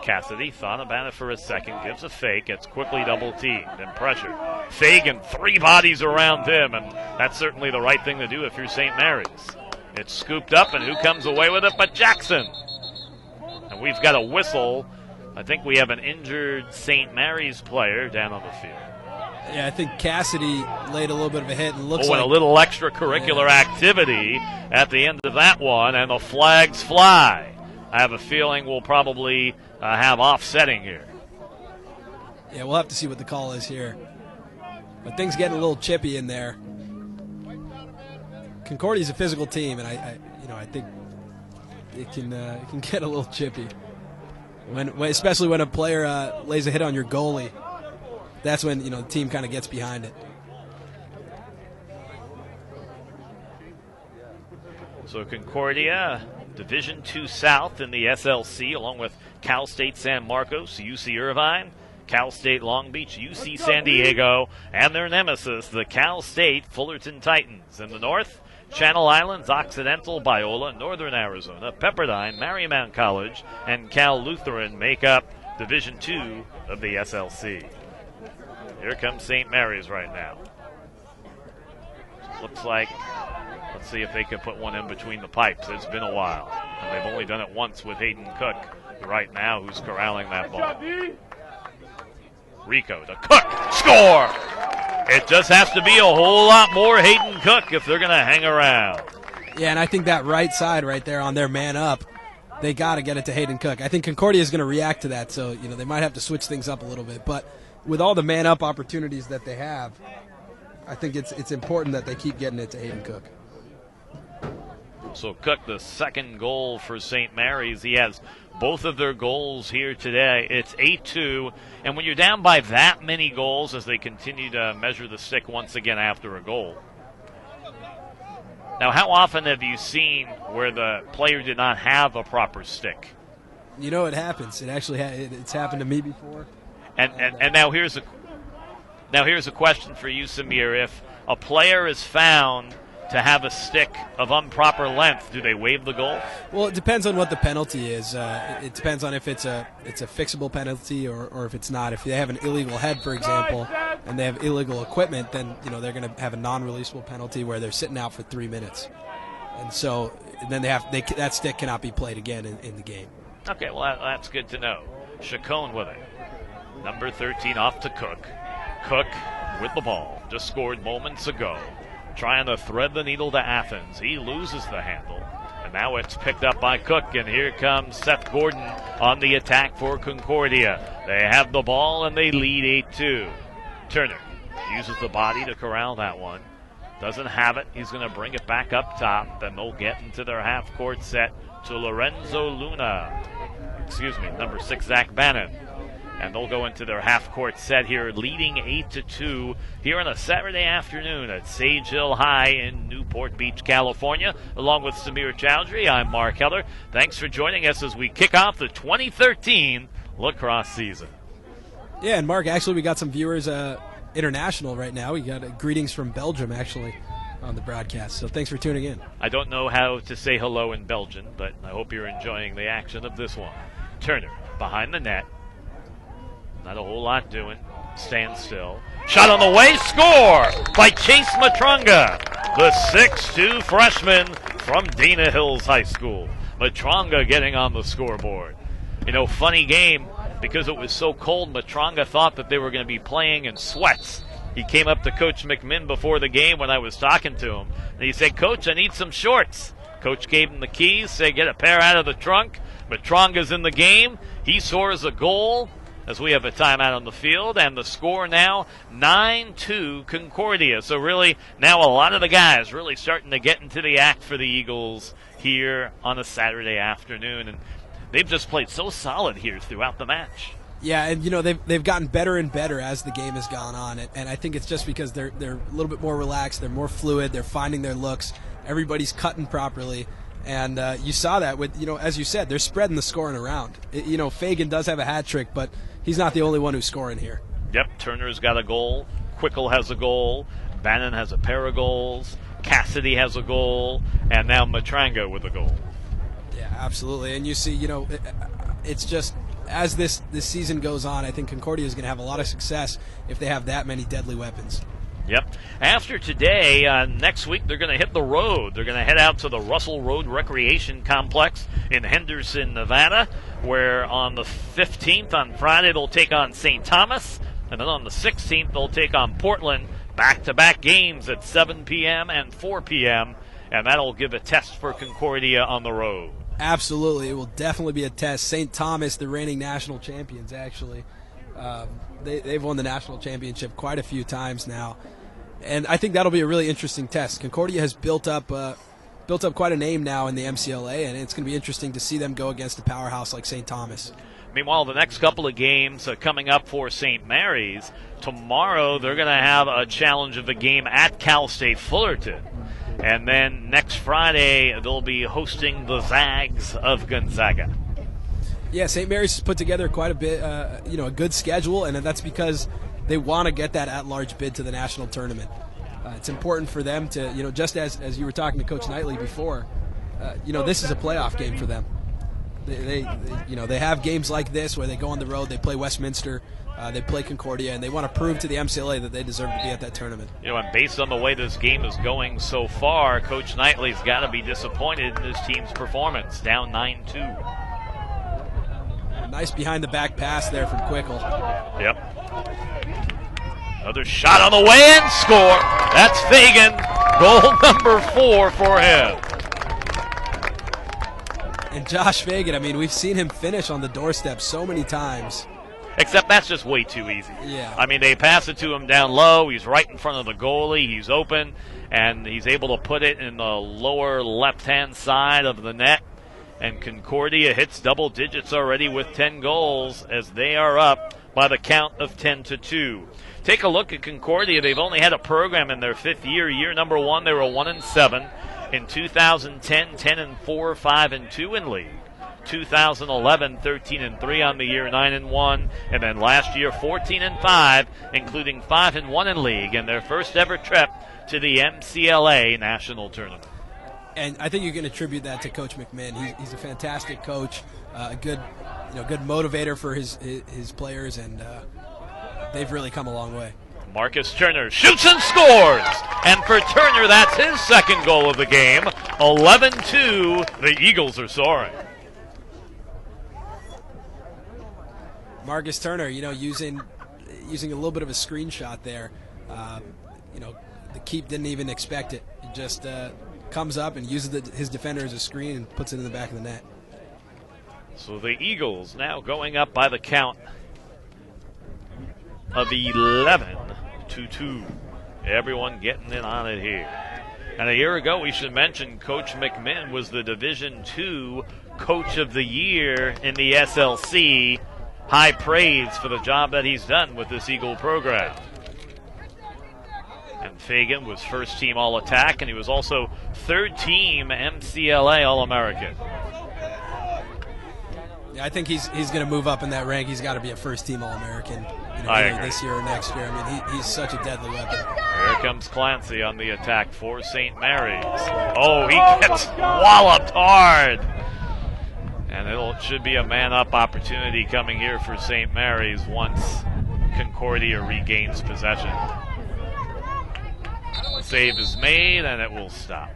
Cassidy thought about it for a second, gives a fake, gets quickly double-teamed and pressured. Fagan, 3 bodies around him, and that's certainly the right thing to do if you're St. Mary's. It's scooped up, and who comes away with it but Jackson? And we've got a whistle. I think we have an injured St. Mary's player down on the field. Yeah, I think Cassidy laid a little bit of a hit and looks like a little extracurricular activity at the end of that one, and the flags fly. I have a feeling we'll probably have offsetting here. Yeah, we'll have to see what the call is here. But things getting a little chippy in there. Concordia's a physical team, and I think it can get a little chippy. Especially when a player lays a hit on your goalie. That's when the team kind of gets behind it. So Concordia, Division II South in the SLC, along with Cal State San Marcos, UC Irvine, Cal State Long Beach, UC San Diego, and their nemesis, the Cal State Fullerton Titans. In the north, Channel Islands, Occidental, Biola, Northern Arizona, Pepperdine, Marymount College, and Cal Lutheran make up Division II of the SLC. Here comes Saint Marys right now. Looks like, let's see if they can put one in between the pipes. It's been a while, and they've only done it once with Hayden Cook right now, who's corralling that ball. Rico to Cook, score! It just has to be a whole lot more Hayden Cook if they're going to hang around. Yeah, and I think that right side right there on their man up, they got to get it to Hayden Cook. I think Concordia is going to react to that, so they might have to switch things up a little bit. But with all the man up opportunities that they have, I think it's important that they keep getting it to Hayden Cook. So Cook, the second goal for St. Marys. He has both of their goals here today. It's 8-2, and when you're down by that many goals as they continue to measure the stick once again after a goal. Now, how often have you seen where the player did not have a proper stick? It happens. It actually it's happened to me before. And now here's a question for you, Samir. If a player is found to have a stick of improper length, do they waive the goal? Well, it depends on what the penalty is. It depends on if it's a fixable penalty or if it's not. If they have an illegal head, for example, and they have illegal equipment, then they're going to have a non-releasable penalty where they're sitting out for 3 minutes, and so then that stick cannot be played again in the game. Okay, well that's good to know. Chacon with it. Number 13 off to Cook. Cook with the ball. Just scored moments ago. Trying to thread the needle to Athens. He loses the handle. And now it's picked up by Cook. And here comes Seth Gordon on the attack for Concordia. They have the ball and they lead 8-2. Turner uses the body to corral that one. Doesn't have it. He's going to bring it back up top. Then they'll get into their half-court set to Lorenzo Luna. Number 6, Zach Bannon. And they'll go into their half-court set here, leading 8-2 here on a Saturday afternoon at Sage Hill High in Newport Beach, California. Along with Samir Chowdhury, I'm Mark Heller. Thanks for joining us as we kick off the 2013 lacrosse season. Yeah, and Mark, actually, we got some viewers international right now. We got greetings from Belgium, actually, on the broadcast. So thanks for tuning in. I don't know how to say hello in Belgian, but I hope you're enjoying the action of this one. Turner behind the net. Not a whole lot doing. Stand still. Shot on the way. Score by Chase Matranga, the 6'2 freshman from Dana Hills High School. Matranga getting on the scoreboard. Funny game because it was so cold. Matranga thought that they were going to be playing in sweats. He came up to Coach McMinn before the game when I was talking to him. And he said, "Coach, I need some shorts." Coach gave him the keys, said, "Get a pair out of the trunk." Matranga's in the game. He scores a goal as we have a timeout on the field, and the score now 9-2 Concordia. So really, now a lot of the guys really starting to get into the act for the Eagles here on a Saturday afternoon, and they've just played so solid here throughout the match. Yeah, and they've gotten better and better as the game has gone on, and I think it's just because they're a little bit more relaxed, they're more fluid, they're finding their looks, everybody's cutting properly. And you saw that with, as you said, they're spreading the scoring around. Fagan does have a hat trick, but he's not the only one who's scoring here. Yep, Turner's got a goal. Quickle has a goal. Bannon has a pair of goals. Cassidy has a goal. And now Matranga with a goal. Yeah, absolutely. And you see, it's just as this season goes on, I think Concordia is going to have a lot of success if they have that many deadly weapons. Yep. After today, next week, they're going to hit the road. They're going to head out to the Russell Road Recreation Complex in Henderson, Nevada, where on the 15th, on Friday, they'll take on St. Thomas. And then on the 16th, they'll take on Portland. Back-to-back games at 7 p.m. and 4 p.m., and that'll give a test for Concordia on the road. Absolutely. It will definitely be a test. St. Thomas, the reigning national champions, actually. They've won the national championship quite a few times now. And I think that'll be a really interesting test. Concordia has built up quite a name now in the MCLA, and it's going to be interesting to see them go against a powerhouse like St. Thomas. Meanwhile, the next couple of games coming up for St. Marys. Tomorrow, they're going to have a challenge of a game at Cal State Fullerton. And then next Friday, they'll be hosting the Zags of Gonzaga. Yeah, St. Marys has put together quite a bit, a good schedule, and that's because they want to get that at-large bid to the national tournament. It's important for them to, just as you were talking to Coach Knightley before, this is a playoff game for them. They have games like this where they go on the road, they play Westminster, they play Concordia, and they want to prove to the MCLA that they deserve to be at that tournament. And based on the way this game is going so far, Coach Knightley's got to be disappointed in his team's performance, down 9-2. Nice behind-the-back pass there from Quickle. Yep. Another shot on the way and score. That's Fagan. Goal number 4 for him. And Josh Fagan, we've seen him finish on the doorstep so many times. Except that's just way too easy. Yeah. They pass it to him down low. He's right in front of the goalie. He's open, and he's able to put it in the lower left-hand side of the net. And Concordia hits double digits already with 10 goals as they are up by the count of 10-2. Take a look at Concordia. They've only had a program in their 5th year. Year number 1, they were 1-7. In 2010, 10-4, 5-2 in league. 2011, 13-3 on the year, 9-1, and then last year 14-5, including 5-1 in league, and their first ever trip to the MCLA national tournament. And I think you can attribute that to Coach McMinn. He's a fantastic coach, a good motivator for his players, and they've really come a long way. Marcus Turner shoots and scores, and for Turner, that's his second goal of the game. 11-2, the Eagles are soaring. Marcus Turner, using a little bit of a screenshot there. The keep didn't even expect it. It just comes up and uses his defender as a screen and puts it in the back of the net. So the Eagles now going up by the count of 11-2. Everyone getting in on it here. And a year ago, we should mention Coach McMinn was the Division II Coach of the Year in the SLC. High praise for the job that he's done with this Eagle program. And Fagan was first team All-Attack, and he was also third team MCLA All-American. Yeah, I think he's going to move up in that rank. He's got to be a first team All-American this year or next year. He's such a deadly weapon. Here comes Clancy on the attack for St. Mary's. Oh, he gets walloped hard. And it should be a man-up opportunity coming here for St. Mary's once Concordia regains possession. The save is made, and it will stop.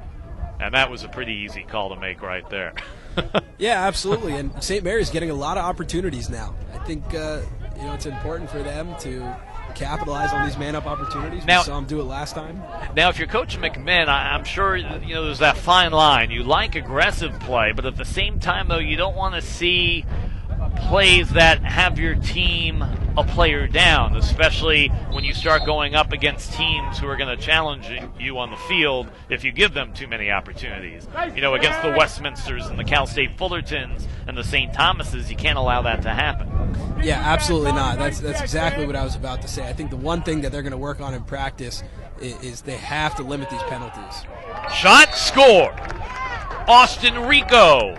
And that was a pretty easy call to make right there. Yeah, absolutely. And St. Mary's getting a lot of opportunities now. I think it's important for them to capitalize on these man-up opportunities. We saw them do it last time. Now, if you're Coach McMinn, I'm sure there's that fine line. You like aggressive play, but at the same time, though, you don't want to see plays that have your team a player down, especially when you start going up against teams who are going to challenge you on the field if you give them too many opportunities. Against the Westminsters and the Cal State Fullertons and the St. Thomases, you can't allow that to happen. Yeah, absolutely not. That's exactly what I was about to say. I think the one thing that they're going to work on in practice is they have to limit these penalties. Shot, score. Austin Rico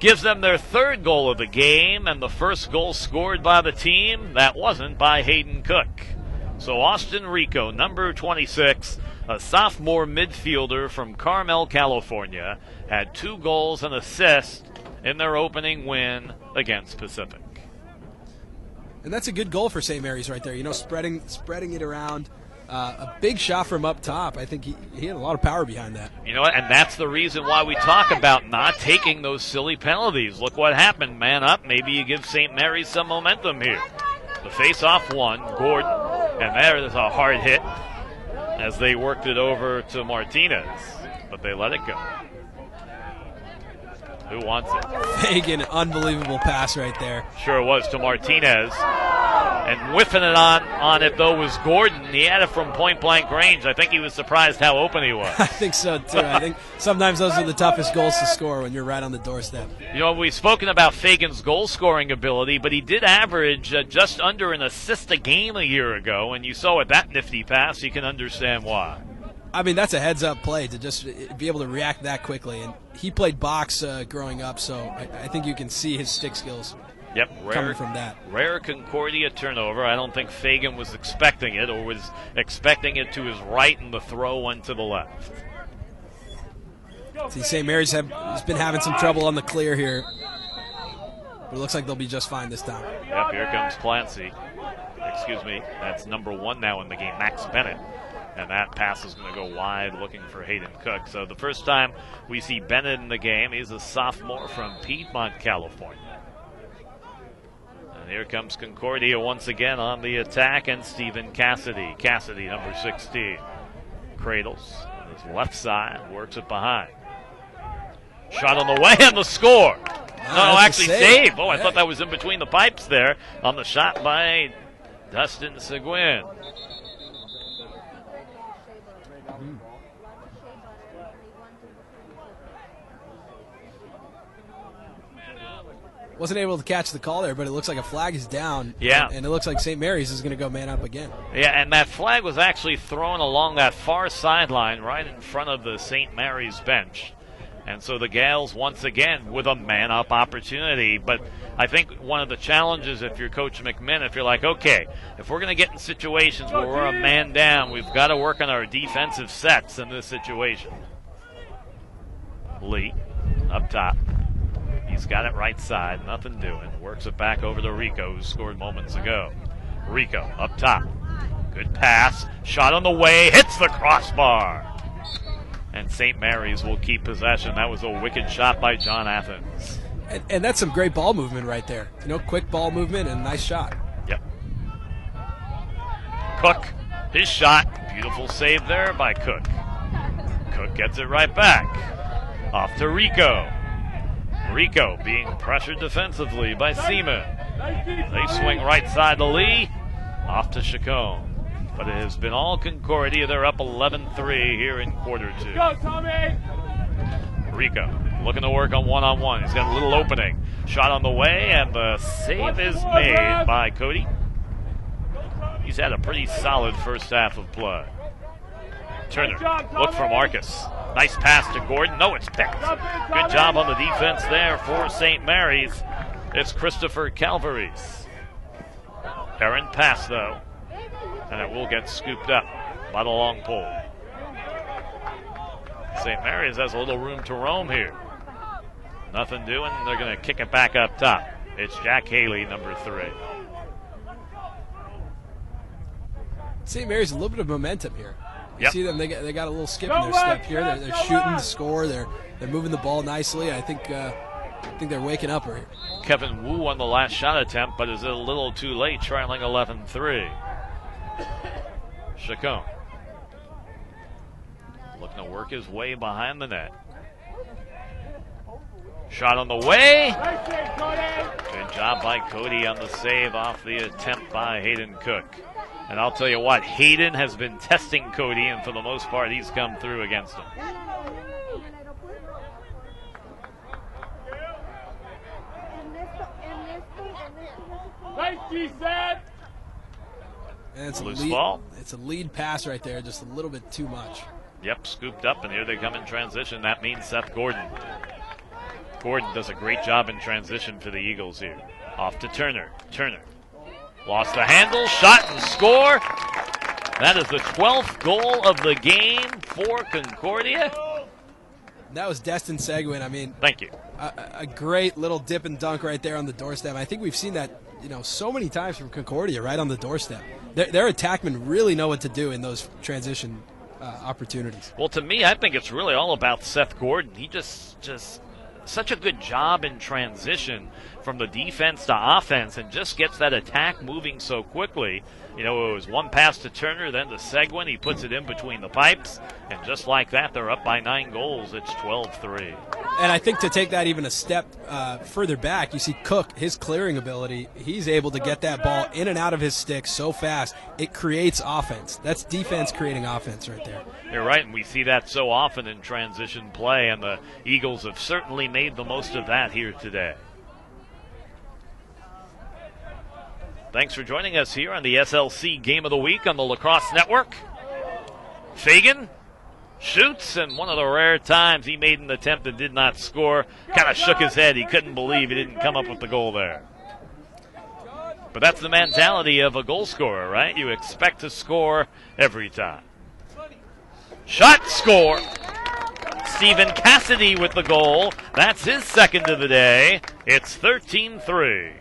gives them their third goal of the game, and the first goal scored by the team, that wasn't by Hayden Cook. So Austin Rico, number 26, a sophomore midfielder from Carmel, California, had 2 goals and assists in their opening win against Pacific. And that's a good goal for St. Mary's right there. Spreading it around. A big shot from up top. I think he had a lot of power behind that. And that's the reason why we talk about not taking those silly penalties. Look what happened, man up. Maybe you give St. Mary's some momentum here. The face-off won, Gordon, and there's a hard hit as they worked it over to Martinez, but they let it go. Who wants it? Fagan, unbelievable pass right there. Sure was to Martinez. And whiffing it on it, though, was Gordon. He had it from point-blank range. I think he was surprised how open he was. I think so, too. I think sometimes those are the toughest goals to score when you're right on the doorstep. You know, we've spoken about Fagan's goal-scoring ability, but he did average just under an assist a game a year ago, and you saw with that nifty pass, you can understand why. I mean, that's a heads-up play to just be able to react that quickly. And he played box growing up, so I think you can see his stick skills. Yep, coming from that. Rare Concordia turnover. I don't think Fagan was expecting it or was expecting it to his right and the throw went to the left. See, St. Marys has been having some trouble on the clear here. But it looks like they'll be just fine this time. Yep, here comes Clancy. Excuse me, that's number 1 now in the game, Max Bennett. And that pass is going to go wide looking for Hayden Cook. So the first time we see Bennett in the game, he's a sophomore from Piedmont, California. And here comes Concordia once again on the attack, and Stephen Cassidy. Cassidy, number 16. Cradles on his left side, works it behind. Shot on the way and the score. No, actually save. Oh, I thought that was in between the pipes there on the shot by Dustin Seguin. Wasn't able to catch the call there, but it looks like a flag is down. Yeah. And it looks like St. Marys is going to go man up again. Yeah, and that flag was actually thrown along that far sideline right in front of the St. Marys bench. And so the Gaels, once again, with a man-up opportunity. But I think one of the challenges, if you're Coach McMinn, if you're like, okay, if we're going to get in situations where we're a man down, we've got to work on our defensive sets in this situation. Lee, up top. He's got it right side, nothing doing. Works it back over to Rico, who scored moments ago. Rico, up top. Good pass. Shot on the way, hits the crossbar. And St. Marys will keep possession. That was a wicked shot by John Athens. And that's some great ball movement right there. You know, quick ball movement and a nice shot. Yep. Cook, his shot. Beautiful save there by Cook. Cook gets it right back. Off to Rico. Rico being pressured defensively by Seaman. They swing right side to Lee. Off to Chacon. But it has been all Concordia. They're up 11-3 here in quarter 2. Go, Tommy! Rico looking to work on one-on-one. He's got a little opening. Shot on the way, and the save is made by Cody. He's had a pretty solid first half of play. Turner, look for Marcus. Nice pass to Gordon. No, it's picked. Good job on the defense there for St. Marys. It's Christopher Calvaries. Errant pass, though. And it will get scooped up by the long pole. St. Marys has a little room to roam here. Nothing doing. They're going to kick it back up top. It's Jack Haley, number 3. St. Marys a little bit of momentum here. You Yep. see them, they got a little skip in their step here. They're shooting to score. They're moving the ball nicely. I think they're waking up here. Kevin Wu on the last shot attempt, but is it a little too late, trailing 11-3. Chacon looking to work his way behind the net. Shot on the way. Good job by Cody on the save off the attempt by Hayden Cook. And I'll tell you what, Hayden has been testing Cody, and for the most part, he's come through against him. And it's Loose a lead, ball. It's a lead pass right there, just a little bit too much. Yep, scooped up, and here they come in transition. That means Seth Gordon. Gordon does a great job in transition for the Eagles here. Off to Turner. Turner lost the handle, shot and score. That is the 12th goal of the game for Concordia. That was Destin Seguin. I mean, Thank you. a great little dip and dunk right there on the doorstep. I think we've seen that, so many times from Concordia right on the doorstep. Their attackmen really know what to do in those transition opportunities. Well, to me, I think it's really all about Seth Gordon. He just such a good job in transition from the defense to offense and just gets that attack moving so quickly. You know, it was one pass to Turner, then to Seguin. He puts it in between the pipes, and just like that, they're up by 9 goals. It's 12-3. And I think to take that even a step further back, you see Cook, his clearing ability, he's able to get that ball in and out of his stick so fast, it creates offense. That's defense creating offense right there. You're right, and we see that so often in transition play, and the Eagles have certainly made the most of that here today. Thanks for joining us here on the SLC Game of the Week on the Lacrosse Network. Fagan shoots, and one of the rare times he made an attempt and did not score. Kind of shook his head. He couldn't believe he didn't come up with the goal there. But that's the mentality of a goal scorer, right? You expect to score every time. Shot, score. Stephen Cassidy with the goal. That's his second of the day. It's 13-3.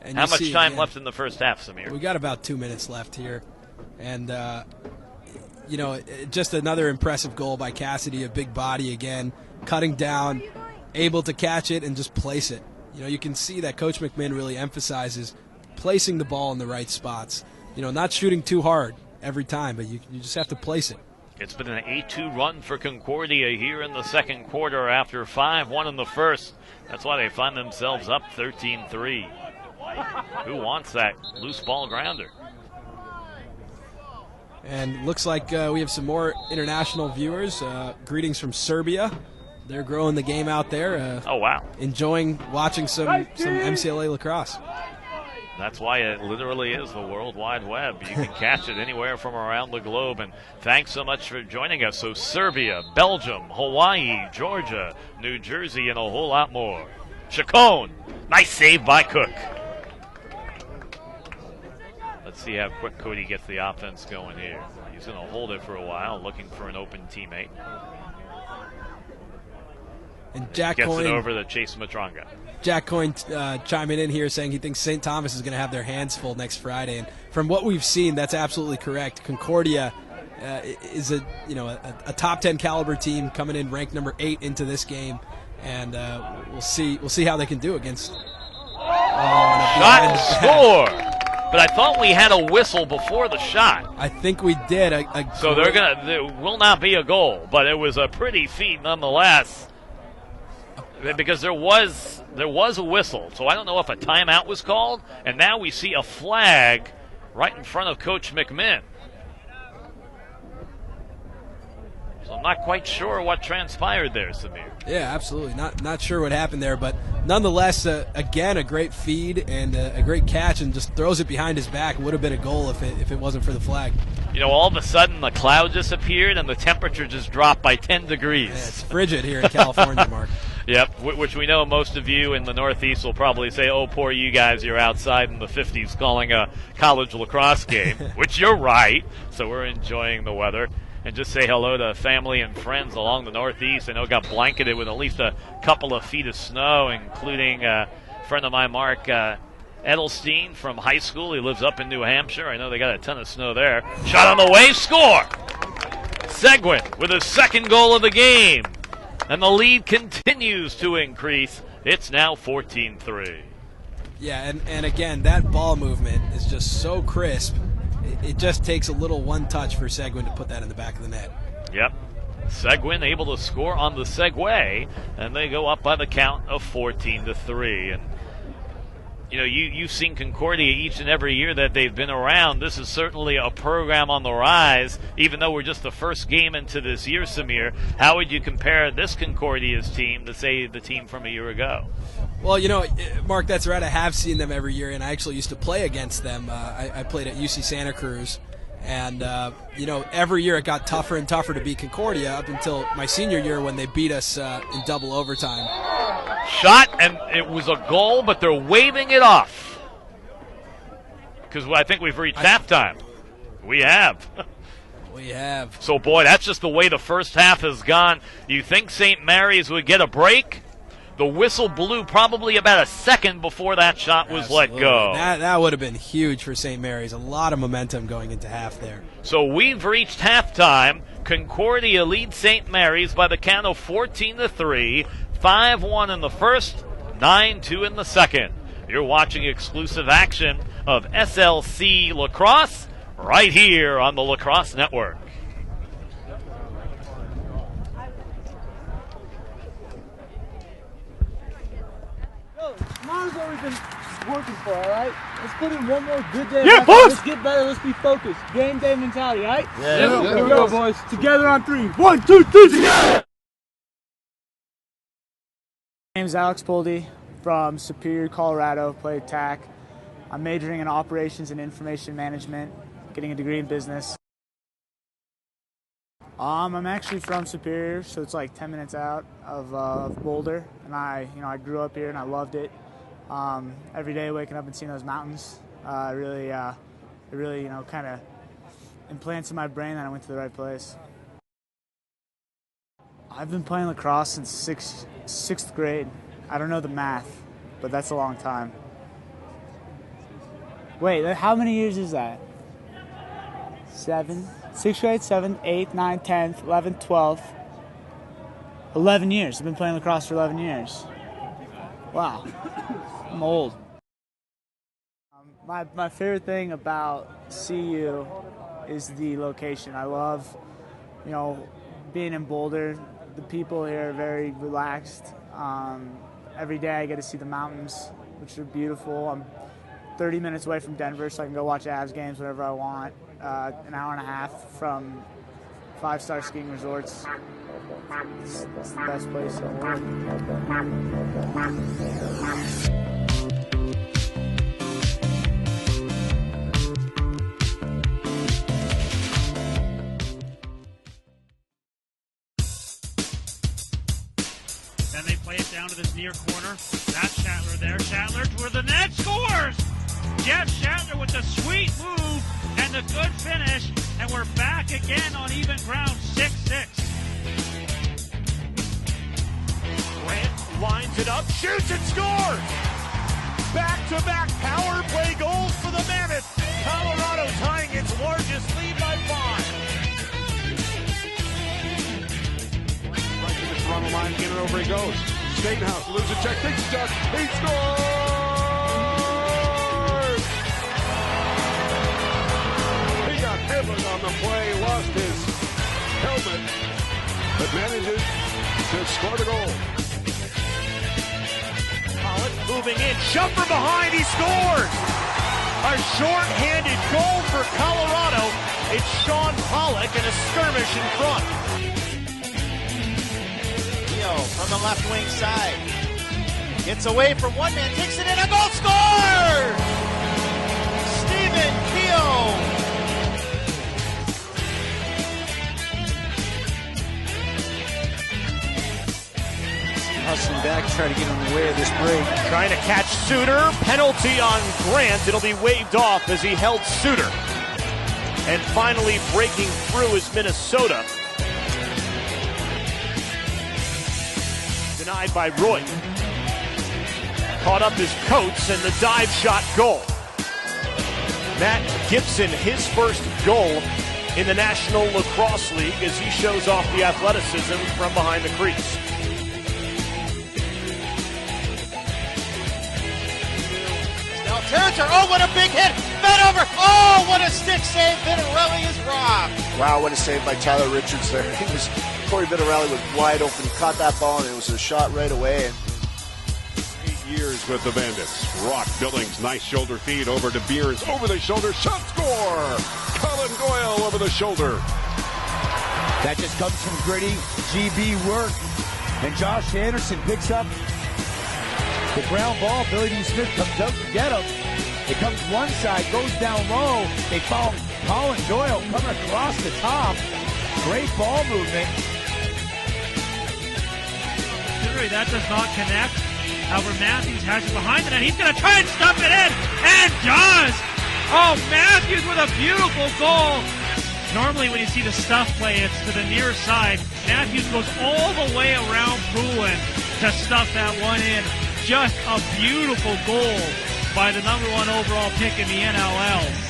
And how much time left in the first half, Samir? We got about 2 minutes left here. And, you know, just another impressive goal by Cassidy, a big body again, cutting down, able to catch it and just place it. You know, you can see that Coach McMinn really emphasizes placing the ball in the right spots. You know, not shooting too hard every time, but you just have to place it. It's been an 8-2 run for Concordia here in the second quarter after 5-1 in the first. That's why they find themselves up 13-3. Who wants that loose ball grounder? And looks like we have some more international viewers. Greetings from Serbia. They're growing the game out there. Oh, wow. Enjoying watching some MCLA lacrosse. That's why it literally is the World Wide Web. You can catch it anywhere from around the globe. And thanks so much for joining us. So Serbia, Belgium, Hawaii, Georgia, New Jersey, and a whole lot more. Chacon, nice save by Cook. Let's see how quick Cody gets the offense going here. He's going to hold it for a while, looking for an open teammate. And Jack gets Coyne, it over to Chase Matranga. Jack Coyne chiming in here saying he thinks St. Thomas is going to have their hands full next Friday. And from what we've seen, that's absolutely correct. Concordia is a top 10 caliber team coming in ranked number 8 into this game, and we'll see how they can do against. Shot and score. But I thought we had a whistle before the shot. I think we did. So there will not be a goal, but it was a pretty feat nonetheless. Because there was a whistle, so I don't know if a timeout was called, and now we see a flag right in front of Coach McMinn. So I'm not quite sure what transpired there, Samir. Yeah, absolutely. Not sure what happened there, but nonetheless, again, a great feed and a great catch, and just throws it behind his back. It would have been a goal if it wasn't for the flag. You know, all of a sudden the cloud disappeared and the temperature just dropped by 10 degrees. Yeah, it's frigid here in California, Mark. Yep, which we know most of you in the Northeast will probably say, oh, poor you guys, you're outside in the 50s calling a college lacrosse game, which you're right, so we're enjoying the weather. And just say hello to family and friends along the Northeast. I know it got blanketed with at least a couple of feet of snow, including a friend of mine, Mark Edelstein from high school. He lives up in New Hampshire. I know they got a ton of snow there. Shot on the way, score! Seguin with his second goal of the game. And the lead continues to increase. It's now 14-3. Yeah, and again, that ball movement is just so crisp. It just takes a little one touch for Seguin to put that in the back of the net. Yep. Seguin able to score on the segue, and they go up by the count of 14-3. And you know, you've seen Concordia each and every year that they've been around. This is certainly a program on the rise, even though we're just the first game into this year, Samir. How would you compare this Concordia's team to, say, the team from a year ago? Well, you know, Mark, that's right. I have seen them every year, and I actually used to play against them. I played at UC Santa Cruz, and, you know, every year it got tougher and tougher to beat Concordia up until my senior year when they beat us in double overtime. Shot, and it was a goal, but they're waving it off. Because I think we've reached halftime. We have. We have. So, boy, that's just the way the first half has gone. You think St. Marys would get a break? The whistle blew probably about a second before that shot was let go. That would have been huge for Saint Marys. A lot of momentum going into half there. So we've reached halftime. Concordia leads Saint Marys by the count of 14-3, 5-1 in the first, 9-2 in the second. You're watching exclusive action of SLC Lacrosse right here on the Lacrosse Network. Tomorrow's what we've been working for, all right? Let's put in one more good day. Yeah, boss! Let's get better. Let's be focused. Game day mentality, all right? Yeah. Here we go, boys. Together on 3. 1, 2, 3, together! My name's Alex Poldy from Superior, Colorado. Play TAC. I'm majoring in operations and information management, getting a degree in business. I'm actually from Superior, so it's like 10 minutes out of Boulder, and I grew up here and I loved it. Every day waking up and seeing those mountains, it really, kind of implants in my brain that I went to the right place. I've been playing lacrosse since sixth grade. I don't know the math, but that's a long time. Wait, how many years is that? 7? 6th grade, 7th, 8th, 9th, 10th, 11th, 12th. 11 years. I've been playing lacrosse for 11 years. Wow. I'm old. My favorite thing about CU is the location. I love, being in Boulder. The people here are very relaxed. Every day I get to see the mountains, which are beautiful. I'm 30 minutes away from Denver, so I can go watch Avs games whenever I want. An hour and a half from 5-star skiing resorts. It's the best place in the world. Then they play it down to this near corner. That's Shatler there. Shatler to where the net scores! Jeff Shatler with the sweet move and the good finish, and we're back again on even ground, 6-6. Grant lines it up, shoots and scores! Back-to-back power play goals for the Mammoth. Colorado tying its largest lead by 5. Right to the Toronto line, get it over he goes. Statenhouse loses a check, takes a shot, he scores! He got dribbled on the play, lost his helmet, but manages to score the goal. Pollock moving in, shoved from behind, he scores! A short-handed goal for Colorado. It's Sean Pollock and a skirmish in front. From the left wing side. Gets away from one man, takes it in, a goal score! Stephen Keogh. Hustling back, trying to get in the way of this break. Trying to catch Suter. Penalty on Grant. It'll be waved off as he held Suter. And finally breaking through is Minnesota. Denied by Roy. Caught up his Coates and the dive shot goal. Matt Gibson, his first goal in the National Lacrosse League as he shows off the athleticism from behind the crease. Now Territor, oh what a big hit! Fed over, oh what a stick save, Vitarelli is robbed. Wow, what a save by Tyler Richards there. Corey Vitarelli was wide open. He caught that ball and it was a shot right away. 8 years with the Bandits. Rock Billings, nice shoulder feed over to Beers, over the shoulder, shot score! Colin Doyle over the shoulder. That just comes from gritty GB work. And Josh Anderson picks up the ground ball. Billy D. Smith comes out to get him. It comes one side, goes down low. They follow Colin Doyle coming across the top. Great ball movement. That does not connect. Albert Matthews has it behind the net. He's going to try and stuff it in, and does! Oh, Matthews with a beautiful goal. Normally when you see the stuff play, it's to the near side. Matthews goes all the way around Poulin to stuff that one in. Just a beautiful goal by the number 1 overall pick in the NLL.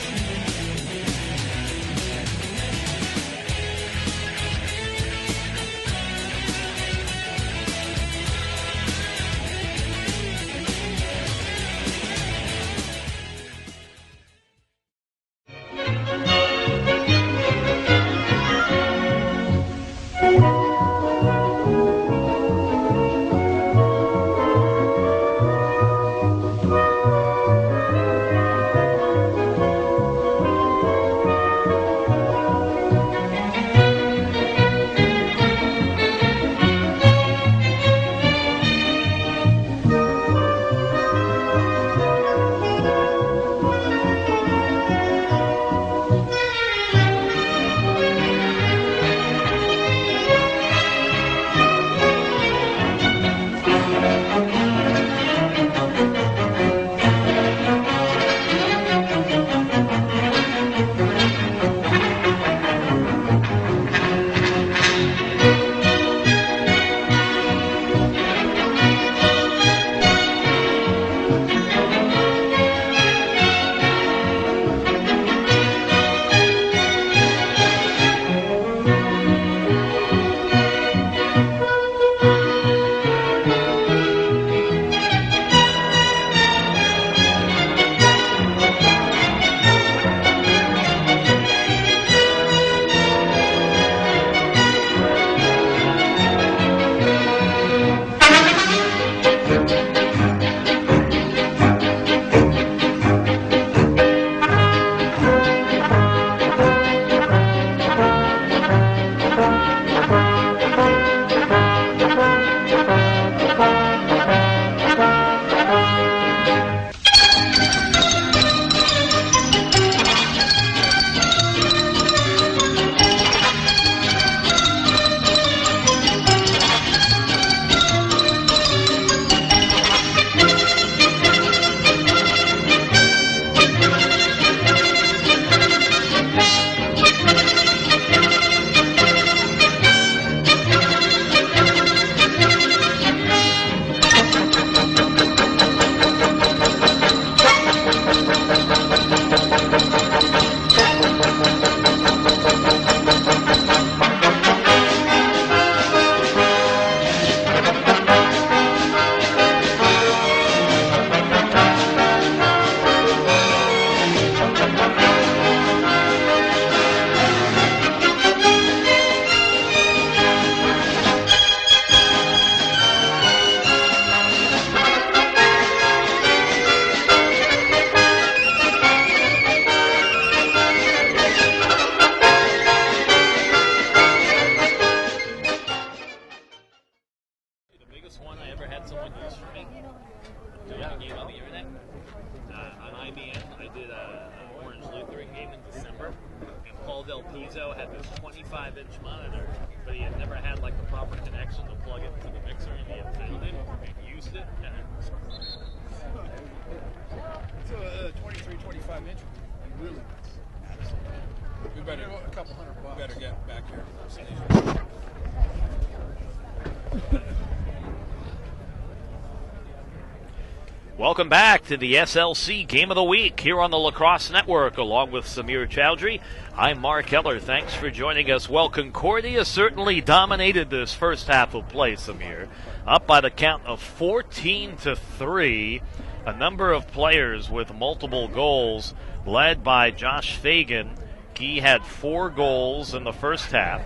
Welcome back to the SLC Game of the Week here on the Lacrosse Network, along with Samir Chowdhury. I'm Mark Keller. Thanks for joining us. Well, Concordia certainly dominated this first half of play, Samir. Up by the count of 14-3. A number of players with multiple goals, led by Josh Fagan. He had 4 goals in the first half.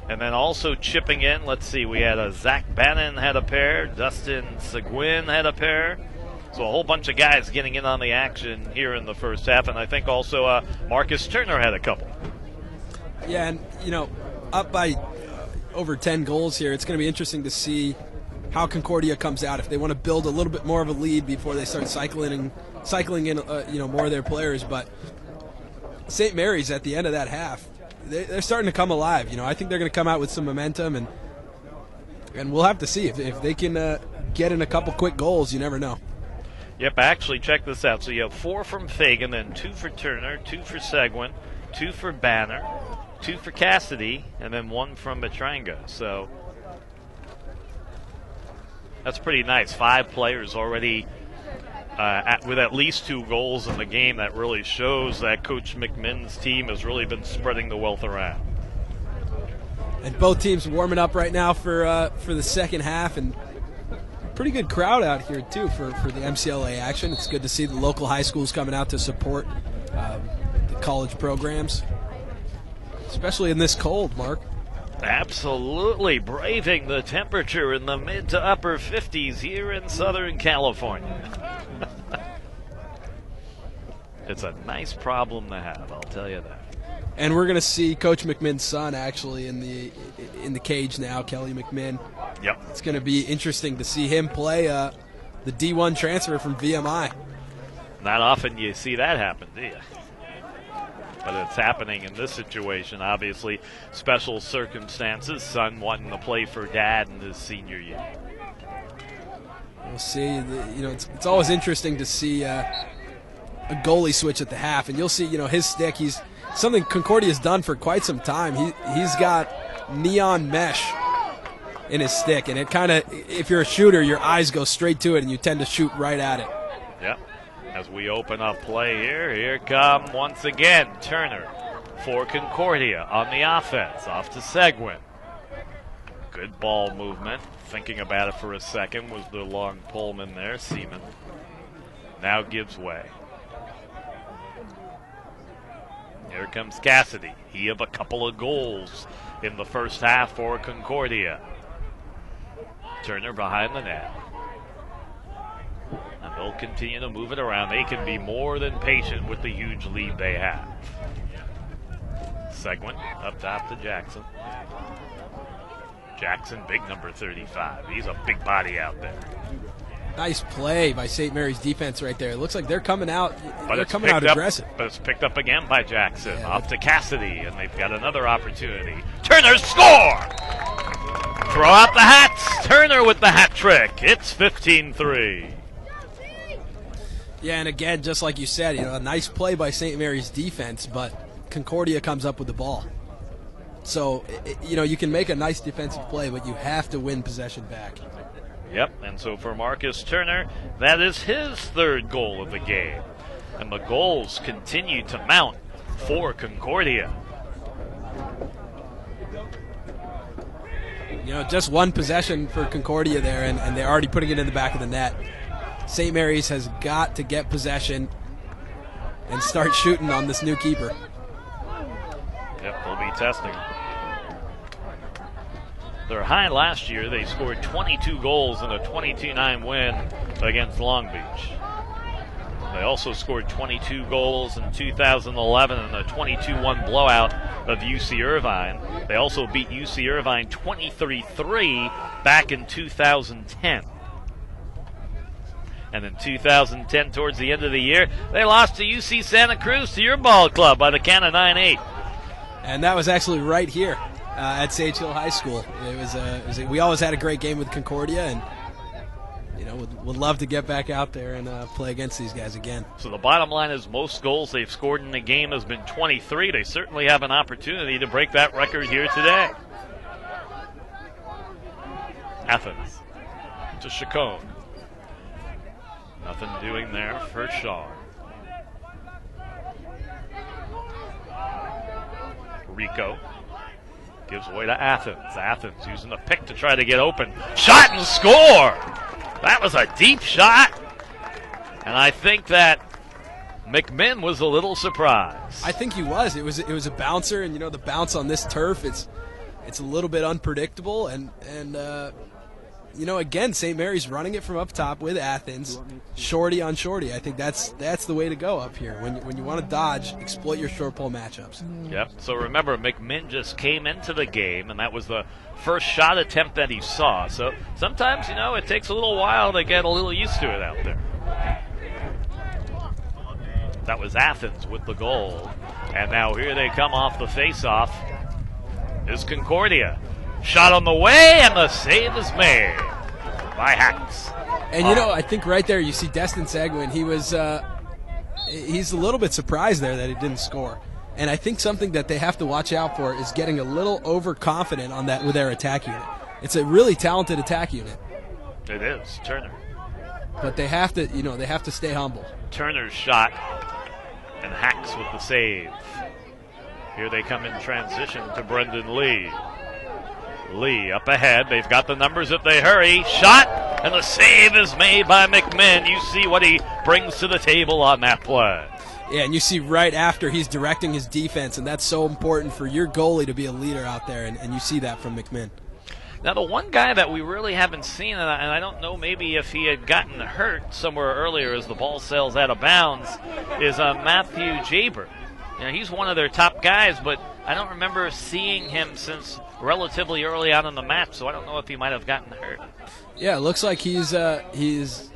And then also chipping in, let's see, we had Zach Bannon had a pair, Dustin Seguin had a pair. So a whole bunch of guys getting in on the action here in the first half, and I think also Marcus Turner had a couple. Yeah, and, you know, up by over 10 goals here, it's going to be interesting to see how Concordia comes out, if they want to build a little bit more of a lead before they start cycling in more of their players. But Saint Marys at the end of that half, they're starting to come alive. You know, I think they're going to come out with some momentum, and we'll have to see if they can get in a couple quick goals. You never know. Yep, actually, check this out. So you have 4 from Fagan, then 2 for Turner, 2 for Seguin, 2 for Banner, 2 for Cassidy, and then 1 from Matranga. So That's pretty nice. 5 players already with at least 2 goals in the game. That really shows that Coach McMinn's team has really been spreading the wealth around. And both teams warming up right now for the second half, and pretty good crowd out here too for the MCLA action. It's good to see the local high schools coming out to support the college programs, especially in this cold, Mark. Absolutely, braving the temperature in the mid to upper 50s here in Southern California. It's a nice problem to have, I'll tell you that. And we're going to see Coach McMinn's son actually in the cage now, Kelly McMinn. Yep. It's going to be interesting to see him play the D1 transfer from VMI. Not often you see that happen, do you? But it's happening in this situation, obviously. Special circumstances, son wanting to play for dad in his senior year. We'll see. It's always interesting to see a goalie switch at the half, and you'll see, his stick. He's something Concordia's done for quite some time. He's got neon mesh in his stick, and it kind of, if you're a shooter, your eyes go straight to it, and you tend to shoot right at it. Yep. As we open up play here come once again Turner for Concordia on the offense, off to Seguin. Good ball movement. Thinking about it for a second was the long Pullman there, Seaman. Now gives way. Here comes Cassidy. He have a couple of goals in the first half for Concordia. Turner behind the net. And they'll continue to move it around. They can be more than patient with the huge lead they have. Seguin up top to Jackson. Jackson, big number 35. He's a big body out there. Nice play by Saint Marys defense right there. It looks like they're coming out. But they're coming out aggressive. But it's picked up again by Jackson. Yeah, off to Cassidy, and they've got another opportunity. Turner score! Throw out the hats. Turner with the hat trick. It's 15-3. Yeah, and again, just like you said, a nice play by Saint Marys defense, but Concordia comes up with the ball. So, you can make a nice defensive play, but you have to win possession back. Yep, and so for Marcus Turner, that is his third goal of the game. And the goals continue to mount for Concordia. Just one possession for Concordia there, and they're already putting it in the back of the net. St. Marys has got to get possession and start shooting on this new keeper. Yep, they'll be testing. Their high last year, they scored 22 goals in a 22-9 win against Long Beach. They also scored 22 goals in 2011 in a 22-1 blowout of UC Irvine. They also beat UC Irvine 23-3 back in 2010. And in 2010, towards the end of the year, they lost to UC Santa Cruz, to your ball club, by the count of 9-8. And that was actually right here at Sage Hill High School. We always had a great game with Concordia, and would love to get back out there and play against these guys again. So the bottom line is most goals they've scored in the game has been 23. They certainly have an opportunity to break that record here today. Athens to Chacon. Nothing doing there for Shaw. Rico gives way to Athens. Athens using the pick to try to get open. Shot and score! That was a deep shot. And I think that McMinn was a little surprised. I think he was. It was a bouncer, and the bounce on this turf, it's a little bit unpredictable, and again, St. Marys running it from up top with Athens, shorty on shorty. I think that's the way to go up here. When you want to dodge, exploit your short pole matchups. Yep. So remember, McMinn just came into the game, and that was the first shot attempt that he saw. So sometimes, it takes a little while to get a little used to it out there. That was Athens with the goal. And now here they come off the face-off is Concordia. Shot on the way, and the save is made by Hacks. And I think right there you see Destin Seguin. He's a little bit surprised there that he didn't score. And I think something that they have to watch out for is getting a little overconfident on that with their attack unit. It's a really talented attack unit. It is Turner. But they have to, they have to stay humble. Turner's shot, and Hacks with the save. Here they come in transition to Brendan Lee. Lee up ahead. They've got the numbers if they hurry. Shot, and the save is made by McMinn. You see what he brings to the table on that play. Yeah, and you see right after he's directing his defense, and that's so important for your goalie to be a leader out there, and you see that from McMinn. Now, the one guy that we really haven't seen, and I don't know maybe if he had gotten hurt somewhere earlier as the ball sails out of bounds, is Matthew Jaber. He's one of their top guys, but I don't remember seeing him since relatively early on in the match, so I don't know if he might have gotten hurt. Yeah, it looks like he's doesn't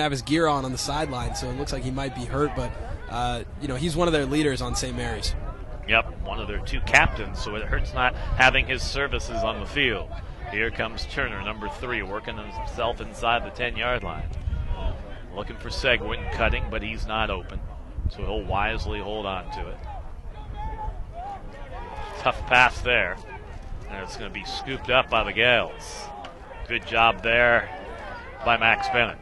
have his gear on the sideline, so it looks like he might be hurt, but he's one of their leaders on Saint Marys. Yep, one of their two captains, so it hurts not having his services on the field. Here comes Turner, number 3, working himself inside the 10-yard line. Looking for Seguin, cutting, but he's not open, so he'll wisely hold on to it. Tough pass there, and it's going to be scooped up by the Gaels. Good job there by Max Bennett.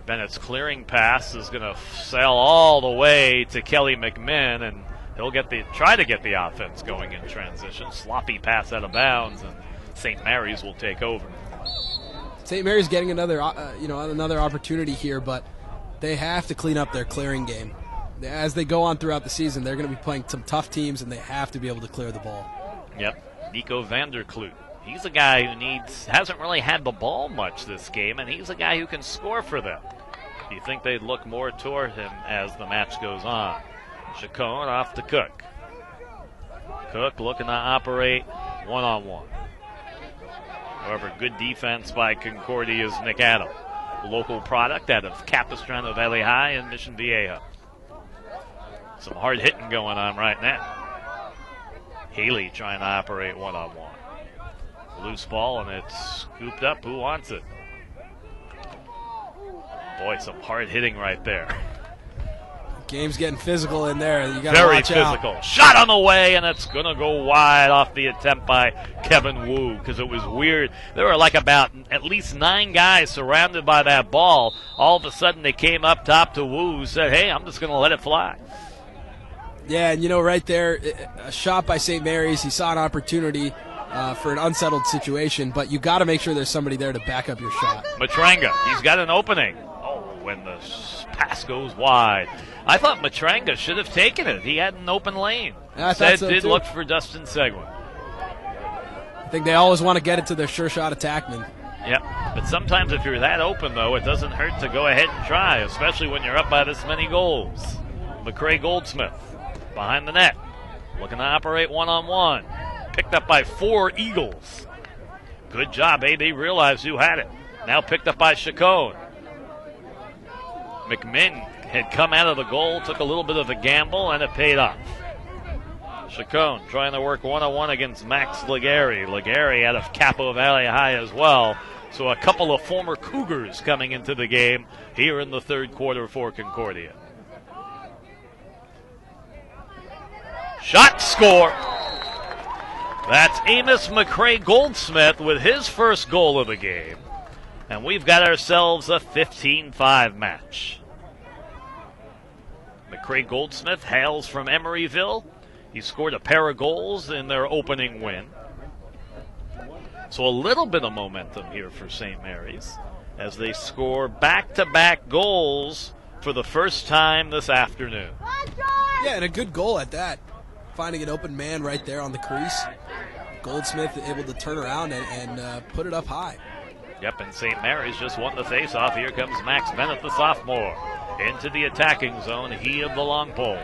Bennett's clearing pass is going to sail all the way to Kelly McMinn, and he'll try to get the offense going in transition. Sloppy pass out of bounds, and St. Marys will take over. St. Marys getting another opportunity here, but they have to clean up their clearing game. As they go on throughout the season, they're going to be playing some tough teams, and they have to be able to clear the ball. Yep, Nico Vanderkloot. He's a guy who hasn't really had the ball much this game, and he's a guy who can score for them. You think they'd look more toward him as the match goes on. Chacon off to Cook. Cook looking to operate one-on-one. However, good defense by Concordia's Nick Adam. Local product out of Capistrano Valley High and Mission Vieja. Some hard hitting going on right now. Haley trying to operate one-on-one. Loose ball, and it's scooped up. Who wants it? Boy, some hard hitting right there. Game's getting physical in there. You got to Very watch physical. out. Shot on the way, and it's going to go wide off the attempt by Kevin Wu because it was weird. There were like about at least 9 guys surrounded by that ball. All of a sudden, they came up top to Wu, who said, hey, I'm just going to let it fly. Yeah, and right there, a shot by St. Marys. He saw an opportunity for an unsettled situation, but you got to make sure there's somebody there to back up your shot. Matranga, he's got an opening. Oh, when the pass goes wide. I thought Matranga should have taken it. He had an open lane. Yeah, I thought so did too. Look for Dustin Seguin. I think they always want to get it to their sure shot attackman. Yep, but sometimes if you're that open, though, it doesn't hurt to go ahead and try, especially when you're up by this many goals. McCray Goldsmith behind the net, looking to operate one-on-one. Picked up by 4 Eagles. Good job, eh? They realized who had it. Now picked up by Chacon. McMinn had come out of the goal, took a little bit of a gamble, and it paid off. Chacon trying to work one-on-one against Max Legary. Legary out of Capo Valley High as well. So a couple of former Cougars coming into the game here in the third quarter for Concordia. Shot, score. That's Amos McCray Goldsmith with his first goal of the game. And we've got ourselves a 15-5 match. McCray Goldsmith hails from Emeryville. He scored a pair of goals in their opening win. So a little bit of momentum here for St. Marys as they score back-to-back goals for the first time this afternoon. Yeah, and a good goal at that. Finding an open man right there on the crease. Goldsmith able to turn around and put it up high. Yep, and St. Marys just won the face-off. Here comes Max Bennett, the sophomore, into the attacking zone. He of the long pole.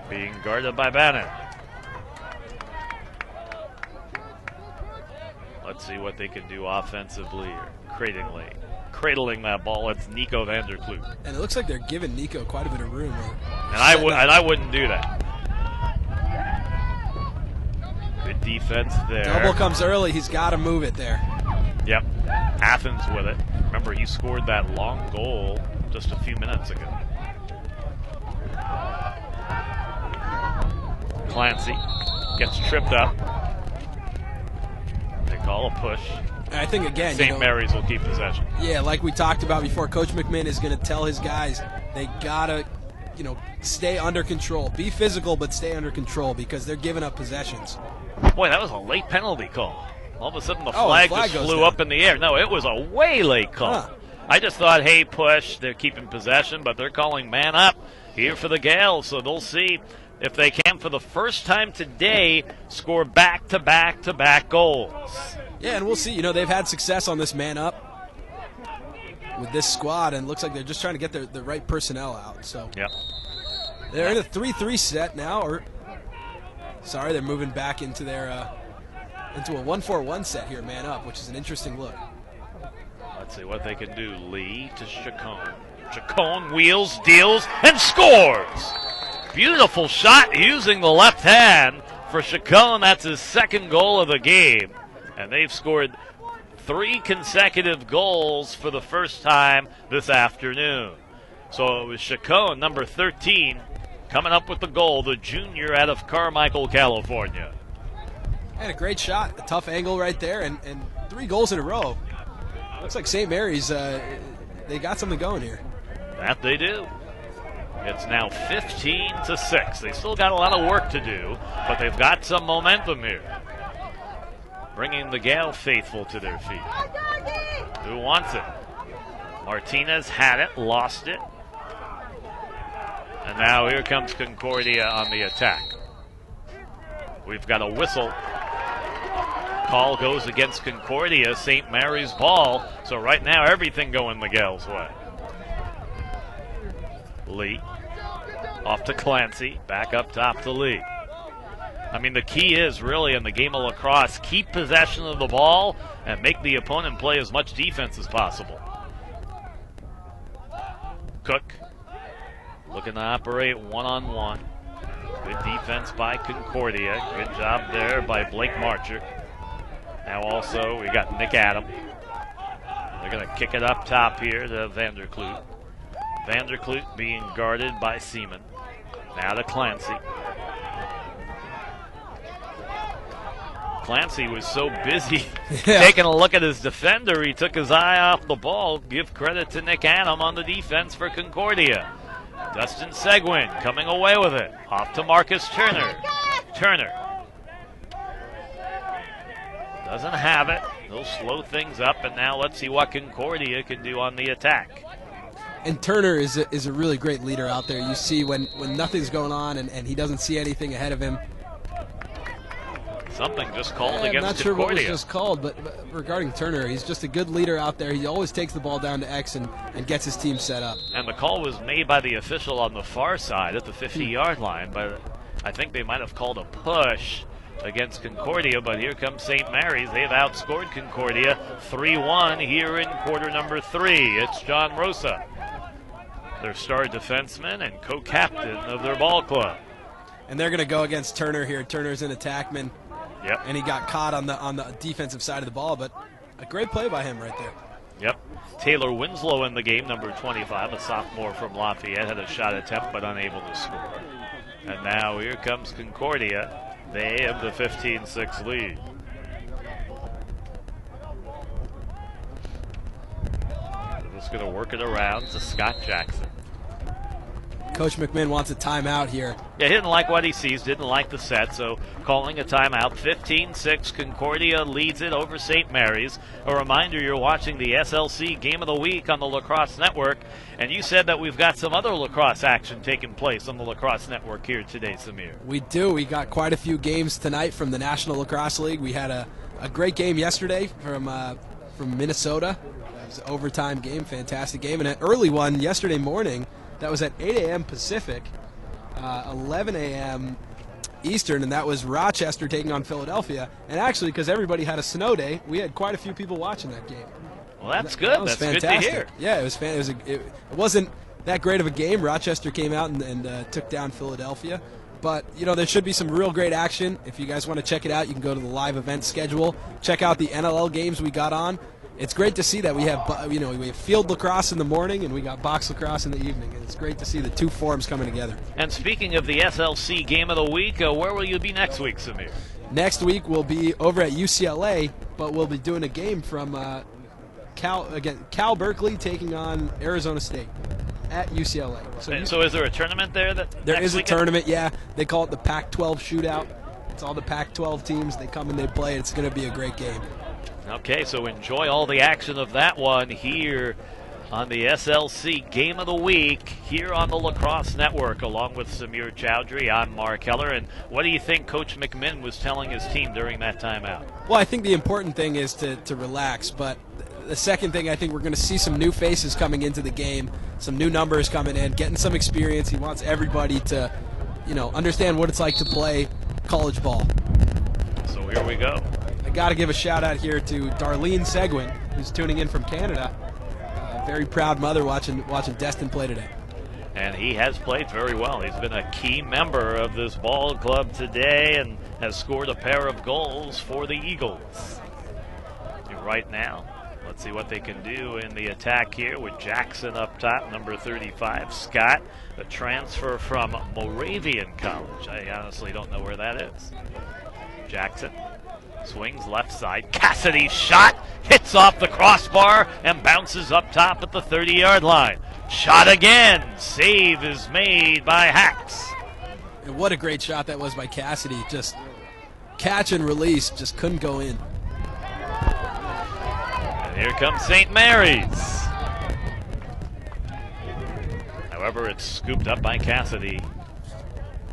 Being guarded by Bannon. Let's see what they can do offensively here. Cradling that ball. It's Nico Vanderkloot. And it looks like they're giving Nico quite a bit of room. And I wouldn't do that. Good defense there. Double comes early. He's got to move it there. Yep. Athens with it. Remember, he scored that long goal just a few minutes ago. Clancy gets tripped up. They call call, a push. And I think, again, St. Marys will keep possession. Yeah, like we talked about before, Coach McMahon is going to tell his guys they got to, stay under control. Be physical, but stay under control because they're giving up possessions. Boy, that was a late penalty call. All of a sudden, the flag just flew down. up in the air. No, it was a way late call. Huh. I just thought, hey, push. They're keeping possession, but they're calling man up here for the Gaels. So they'll see if they can, for the first time today, score back-to-back-to-back goals. Yeah, and we'll see. They've had success on this man up with this squad, and it looks like they're just trying to get the right personnel out. So yep. They're in a 3-3 set now. They're moving back into their into a 1-4-1 set here, man up, which is an interesting look. Let's see what they can do. Lee to Chacon. Chacon wheels, deals, and scores! Beautiful shot using the left hand for Chacon. That's his second goal of the game. And they've scored 3 consecutive goals for the first time this afternoon. So it was Chacon, number 13, coming up with the goal, the junior out of Carmichael, California. And a great shot, a tough angle right there, and 3 goals in a row. Looks like St. Marys, they got something going here. That they do. It's now 15-6. They still got a lot of work to do, but they've got some momentum here. Bringing the Gale faithful to their feet. Who wants it? Martinez had it, lost it. And now here comes Concordia on the attack. We've got a whistle. Call goes against Concordia, St. Mary's ball. So right now, everything going the Gales' way. Lee. Off to Clancy. Back up top to Lee. I mean, the key is really in the game of lacrosse, keep possession of the ball and make the opponent play as much defense as possible. Cook looking to operate one-on-one. Good defense by Concordia. Good job there by Blake Marcher. Now also we got Nick Adam. They're going to kick it up top here to Vanderkloot. Vanderkloot being guarded by Seaman. Now to Clancy. Clancy was so busy taking a look at his defender, he took his eye off the ball. Give credit to Nick Adam on the defense for Concordia. Dustin Seguin coming away with it. Off to Marcus Turner. Turner doesn't have it. They'll slow things up, and now let's see what Concordia can do on the attack. And Turner is a really great leader out there. You see when nothing's going on and he doesn't see anything ahead of him. Something just called against Concordia. I'm not sure what was just called, but regarding Turner, he's just a good leader out there. He always takes the ball down to X and gets his team set up. And the call was made by the official on the far side at the 50-yard line, but I think they might have called a push against Concordia, but here comes St. Mary's. They've outscored Concordia 3-1 here in quarter number 3. It's John Rosa, their star defenseman and co-captain of their ball club. And they're going to go against Turner here. Turner's an attackman. Yep. And he got caught on the defensive side of the ball, but a great play by him right there. Yep. Taylor Winslow in the game, number 25, a sophomore from Lafayette, had a shot attempt but unable to score. And now here comes Concordia. They have the 15-6 lead. They're just going to work it around to Scott Jackson. Coach McMahon wants a timeout here. Yeah, he didn't like what he sees, didn't like the set, so calling a timeout. 15-6, Concordia leads it over St. Mary's. A reminder, you're watching the SLC Game of the Week on the Lacrosse Network, and you said that we've got some other lacrosse action taking place on the Lacrosse Network here today, Samir. We do. We got quite a few games tonight from the National Lacrosse League. We had a great game yesterday from Minnesota. It was an overtime game, fantastic game, and an early one yesterday morning. That was at 8 a.m. Pacific, 11 a.m. Eastern, and that was Rochester taking on Philadelphia. And actually, because everybody had a snow day, we had quite a few people watching that game. Well, that's good. That was that's fantastic. Good to hear. Yeah, it was it wasn't that great of a game. Rochester came out and took down Philadelphia. But, there should be some real great action. If you guys want to check it out, you can go to the live event schedule. Check out the NLL games we got on. It's great to see that we have, we have field lacrosse in the morning and we got box lacrosse in the evening. And it's great to see the two forms coming together. And speaking of the SLC Game of the Week, where will you be next week, Samir? Next week we'll be over at UCLA, but we'll be doing a game from Cal Berkeley taking on Arizona State at UCLA. So is there a tournament there? There is a tournament, yeah. They call it the Pac-12 Shootout. It's all the Pac-12 teams. They come and they play. It's going to be a great game. Okay, so enjoy all the action of that one here on the SLC Game of the Week here on the Lacrosse Network, along with Samir Chowdhury. I'm Mark Heller, and what do you think Coach McMinn was telling his team during that timeout? Well, I think the important thing is to relax, but the second thing, I think we're going to see some new faces coming into the game, some new numbers coming in, getting some experience. He wants everybody to, understand what it's like to play college ball. So here we go. I got to give a shout out here to Darlene Seguin, who's tuning in from Canada. Very proud mother watching Destin play today. And he has played very well. He's been a key member of this ball club today and has scored a pair of goals for the Eagles. Right now, let's see what they can do in the attack here with Jackson up top, number 35. Scott, a transfer from Moravian College. I honestly don't know where that is. Jackson swings left side. Cassidy's shot hits off the crossbar and bounces up top at the 30-yard line. Shot again. Save is made by Hacks. And what a great shot that was by Cassidy. Just catch and release, just couldn't go in. And here comes Saint Marys. However, it's scooped up by Cassidy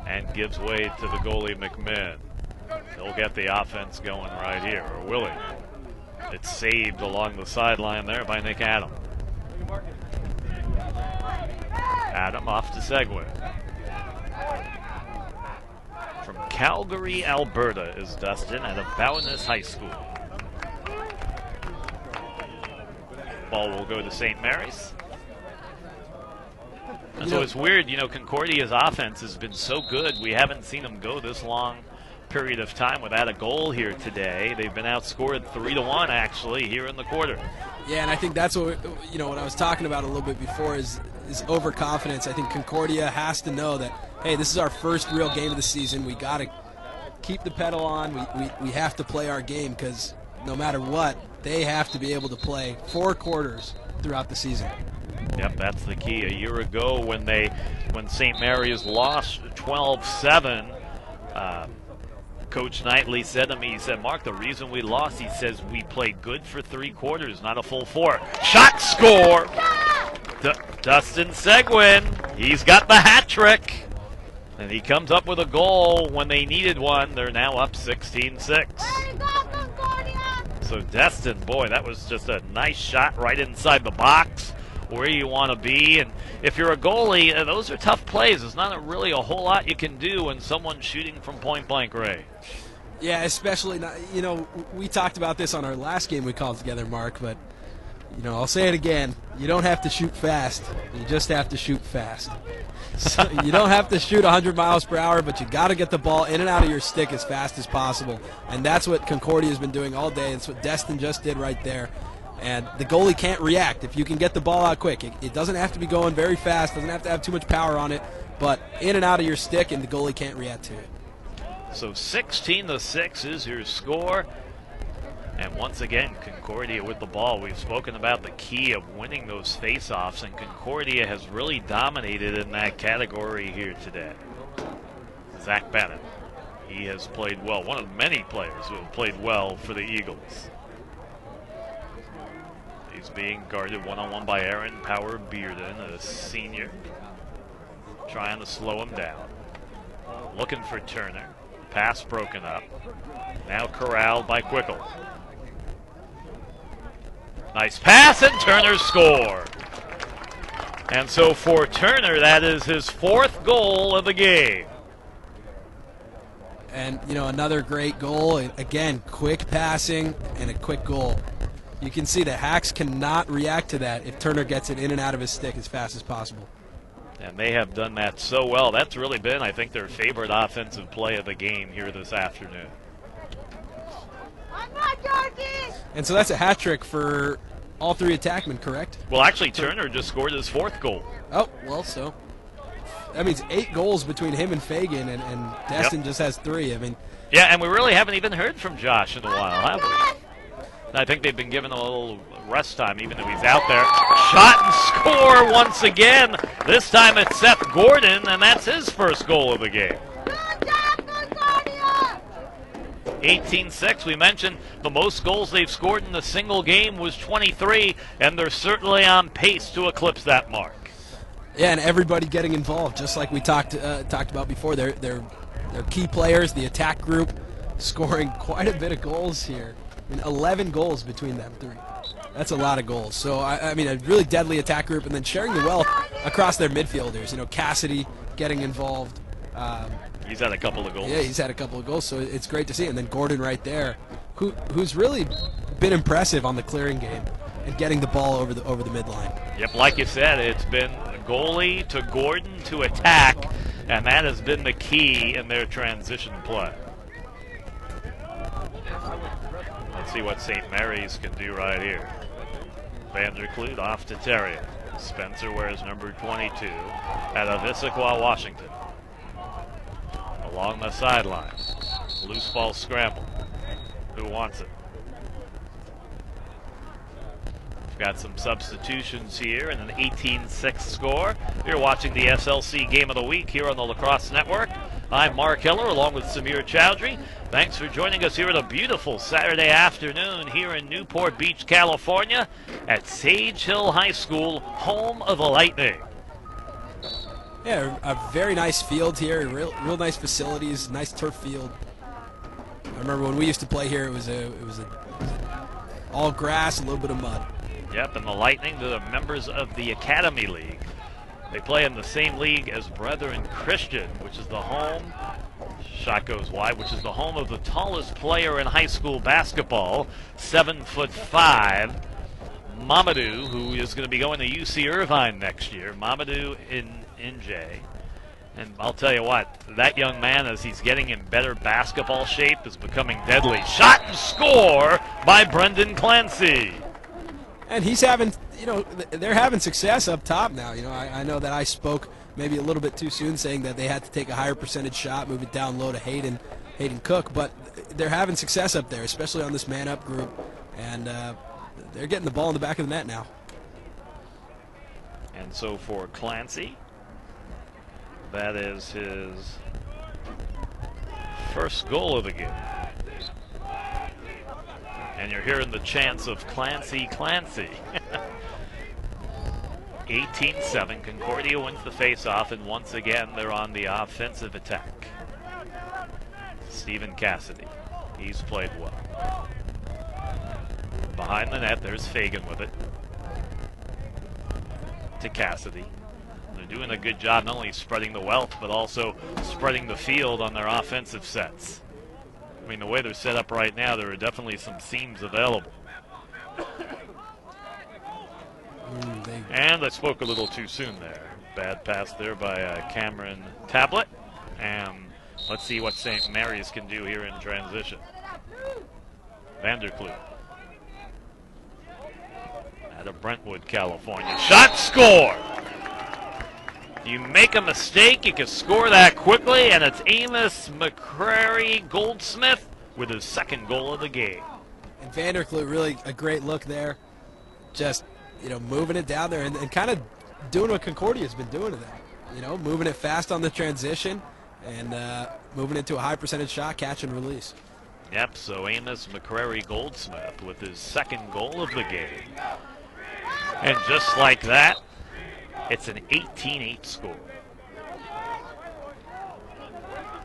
and gives way to the goalie McMinn. He'll get the offense going right here, or will he? It's saved along the sideline there by Nick Adam. Adam off to Seguin. From Calgary, Alberta is Dustin at Bownas High School. Ball will go to St. Mary's. And so it's weird, Concordia's offense has been so good. We haven't seen them go this long period of time without a goal here today. They've been outscored 3-1 actually here in the quarter. Yeah, and I think that's what what I was talking about a little bit before is overconfidence. I think Concordia has to know that, hey, this is our first real game of the season. We got to keep the pedal on. We have to play our game because no matter what, they have to be able to play 4 quarters throughout the season. Yep, that's the key. A year ago when St. Mary's lost 12-7, Coach Knightley said to me, he said, Mark, the reason we lost, he says, we played good for 3 quarters, not a full 4. Shot, score! Dustin Seguin, he's got the hat trick. And he comes up with a goal when they needed one. They're now up 16-6. So Destin, boy, that was just a nice shot right inside the box where you want to be. And if you're a goalie, those are tough plays. There's not really a whole lot you can do when someone's shooting from point-blank range. Yeah, especially not, we talked about this on our last game we called together, Mark, but, I'll say it again. You don't have to shoot fast. You just have to shoot fast. So you don't have to shoot 100 miles per hour, but you got to get the ball in and out of your stick as fast as possible. And that's what Concordia has been doing all day. That's what Destin just did right there. And the goalie can't react if you can get the ball out quick. It doesn't have to be going very fast, doesn't have to have too much power on it, but in and out of your stick, and the goalie can't react to it. So 16-6 is your score. And once again, Concordia with the ball. We've spoken about the key of winning those face-offs, and Concordia has really dominated in that category here today. Zach Bennett, he has played well. One of many players who have played well for the Eagles. He's being guarded one-on-one by Aaron Power Bearden, a senior, trying to slow him down. Looking for Turner. Pass broken up. Now corralled by Quickle. Nice pass, and Turner score. And so for Turner, that is his 4th goal of the game. And, another great goal. Again, quick passing and a quick goal. You can see that Hacks cannot react to that if Turner gets it in and out of his stick as fast as possible. And they have done that so well. That's really been, I think, their favorite offensive play of the game here this afternoon. And so that's a hat trick for all 3 attackmen, correct? Well, actually, Turner just scored his 4th goal. Oh, well, so that means 8 goals between him and Fagan, and Destin just has 3. I mean, yeah, and we really haven't even heard from Josh in a while, have we? I think they've been given a little rest time, even though he's out there. Shot and score once again. This time it's Seth Gordon, and that's his first goal of the game. 18-6. We mentioned the most goals they've scored in a single game was 23, and they're certainly on pace to eclipse that mark. Yeah, and everybody getting involved, just like we talked about before. They're key players, the attack group, scoring quite a bit of goals here. I mean, 11 goals between them 3. That's a lot of goals. So, I mean, a really deadly attack group, and then sharing the wealth across their midfielders. You know, Cassidy getting involved. He's had a couple of goals. Yeah, he's had a couple of goals, so it's great to see. And then Gordon right there, who's really been impressive on the clearing game and getting the ball over the midline. Yep, like you said, it's been goalie to Gordon to attack, and that has been the key in their transition play. Let's see what Saint Marys can do right here. Vanderklut off to Terrier. Spencer wears number 22 at Avissaquah, Washington. Along the sideline. Loose ball scramble. Who wants it? We've got some substitutions here and an 18-6 score. You're watching the SLC Game of the Week here on the Lacrosse Network. I'm Mark Hiller along with Samir Chowdhury. Thanks for joining us here on a beautiful Saturday afternoon here in Newport Beach, California at Sage Hill High School, home of the Lightning. Yeah, a very nice field here, real nice facilities, nice turf field. I remember when we used to play here, it was all grass, a little bit of mud. Yep, and the Lightning, they're members of the Academy League. They play in the same league as Brethren Christian, which is the home, shot goes wide, which is the home of the tallest player in high school basketball, 7'5", Mamadou, who is going to be going to UC Irvine next year. Mamadou Injay. And I'll tell you what, that young man, as he's getting in better basketball shape, is becoming deadly. Shot and score by Brendan Clancy. And he's having, you know, they're having success up top now. You know, I know that I spoke maybe a little bit too soon saying that they had to take a higher percentage shot, move it down low to Hayden Cook, but they're having success up there, especially on this man-up group, and they're getting the ball in the back of the net now. And so for Clancy, that is his first goal of the game. And you're hearing the chants of Clancy, Clancy. 18-7, Concordia wins the face-off, and once again they're on the offensive attack. Stephen Cassidy, he's played well. Behind the net, there's Fagan with it. To Cassidy. They're doing a good job not only spreading the wealth, but also spreading the field on their offensive sets. I mean, the way they're set up right now, there are definitely some seams available. And I spoke a little too soon there. Bad pass there by Cameron Tablet. And let's see what Saint Marys can do here in transition. Vanderklut. Out of Brentwood, California. Shot, score! You make a mistake, you can score that quickly, and it's Amos McCrary Goldsmith with his second goal of the game. And Vanderklut, really a great look there. Just, you know, moving it down there and kind of doing what Concordia's been doing to them. You know, moving it fast on the transition and moving into a high percentage shot, catch and release. Yep, so Amos McCrary Goldsmith with his second goal of the game. And just like that, it's an 18-8 score.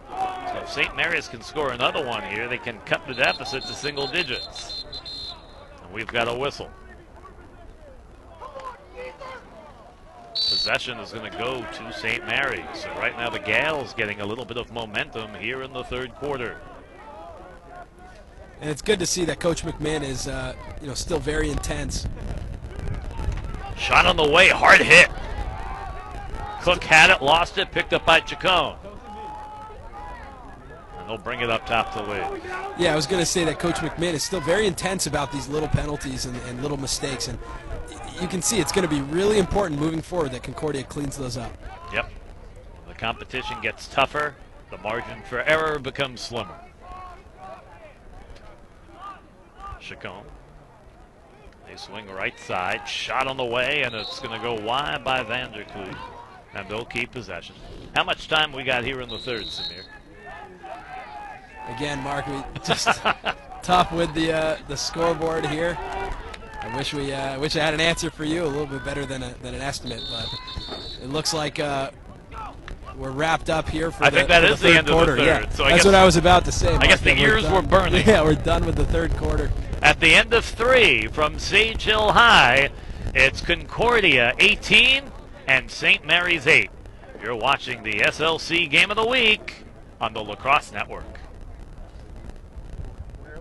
So if St. Marys can score another one here, they can cut the deficit to single digits. And we've got a whistle. Possession is going to go to St. Marys. So right now the Gaels getting a little bit of momentum here in the third quarter. And it's good to see that Coach McMahon is, you know, still very intense. Shot on the way, hard hit. Cook had it, lost it, picked up by Chacon. And they'll bring it up top to lead. Yeah, I was going to say that Coach McMahon is still very intense about these little penalties and little mistakes. And you can see it's going to be really important moving forward that Concordia cleans those up. Yep. competition gets tougher, the margin for error becomes slimmer. Chacon. They swing right side, shot on the way, and it's going to go wide by Vanderkleef. And they'll keep possession. How much time we got here in the third, Samir? Again, Mark, we just tough with the scoreboard here. I wish I had an answer for you, a little bit better than an estimate, but it looks like we're wrapped up here for the end quarter. Of the third. Yeah, so that's what I was about to say, Mark, I guess the ears were burning. Yeah, we're done with the third quarter. At the end of 3 from Sage Hill High, it's Concordia 18 and Saint Marys 8. You're watching the SLC Game of the Week on the Lacrosse Network.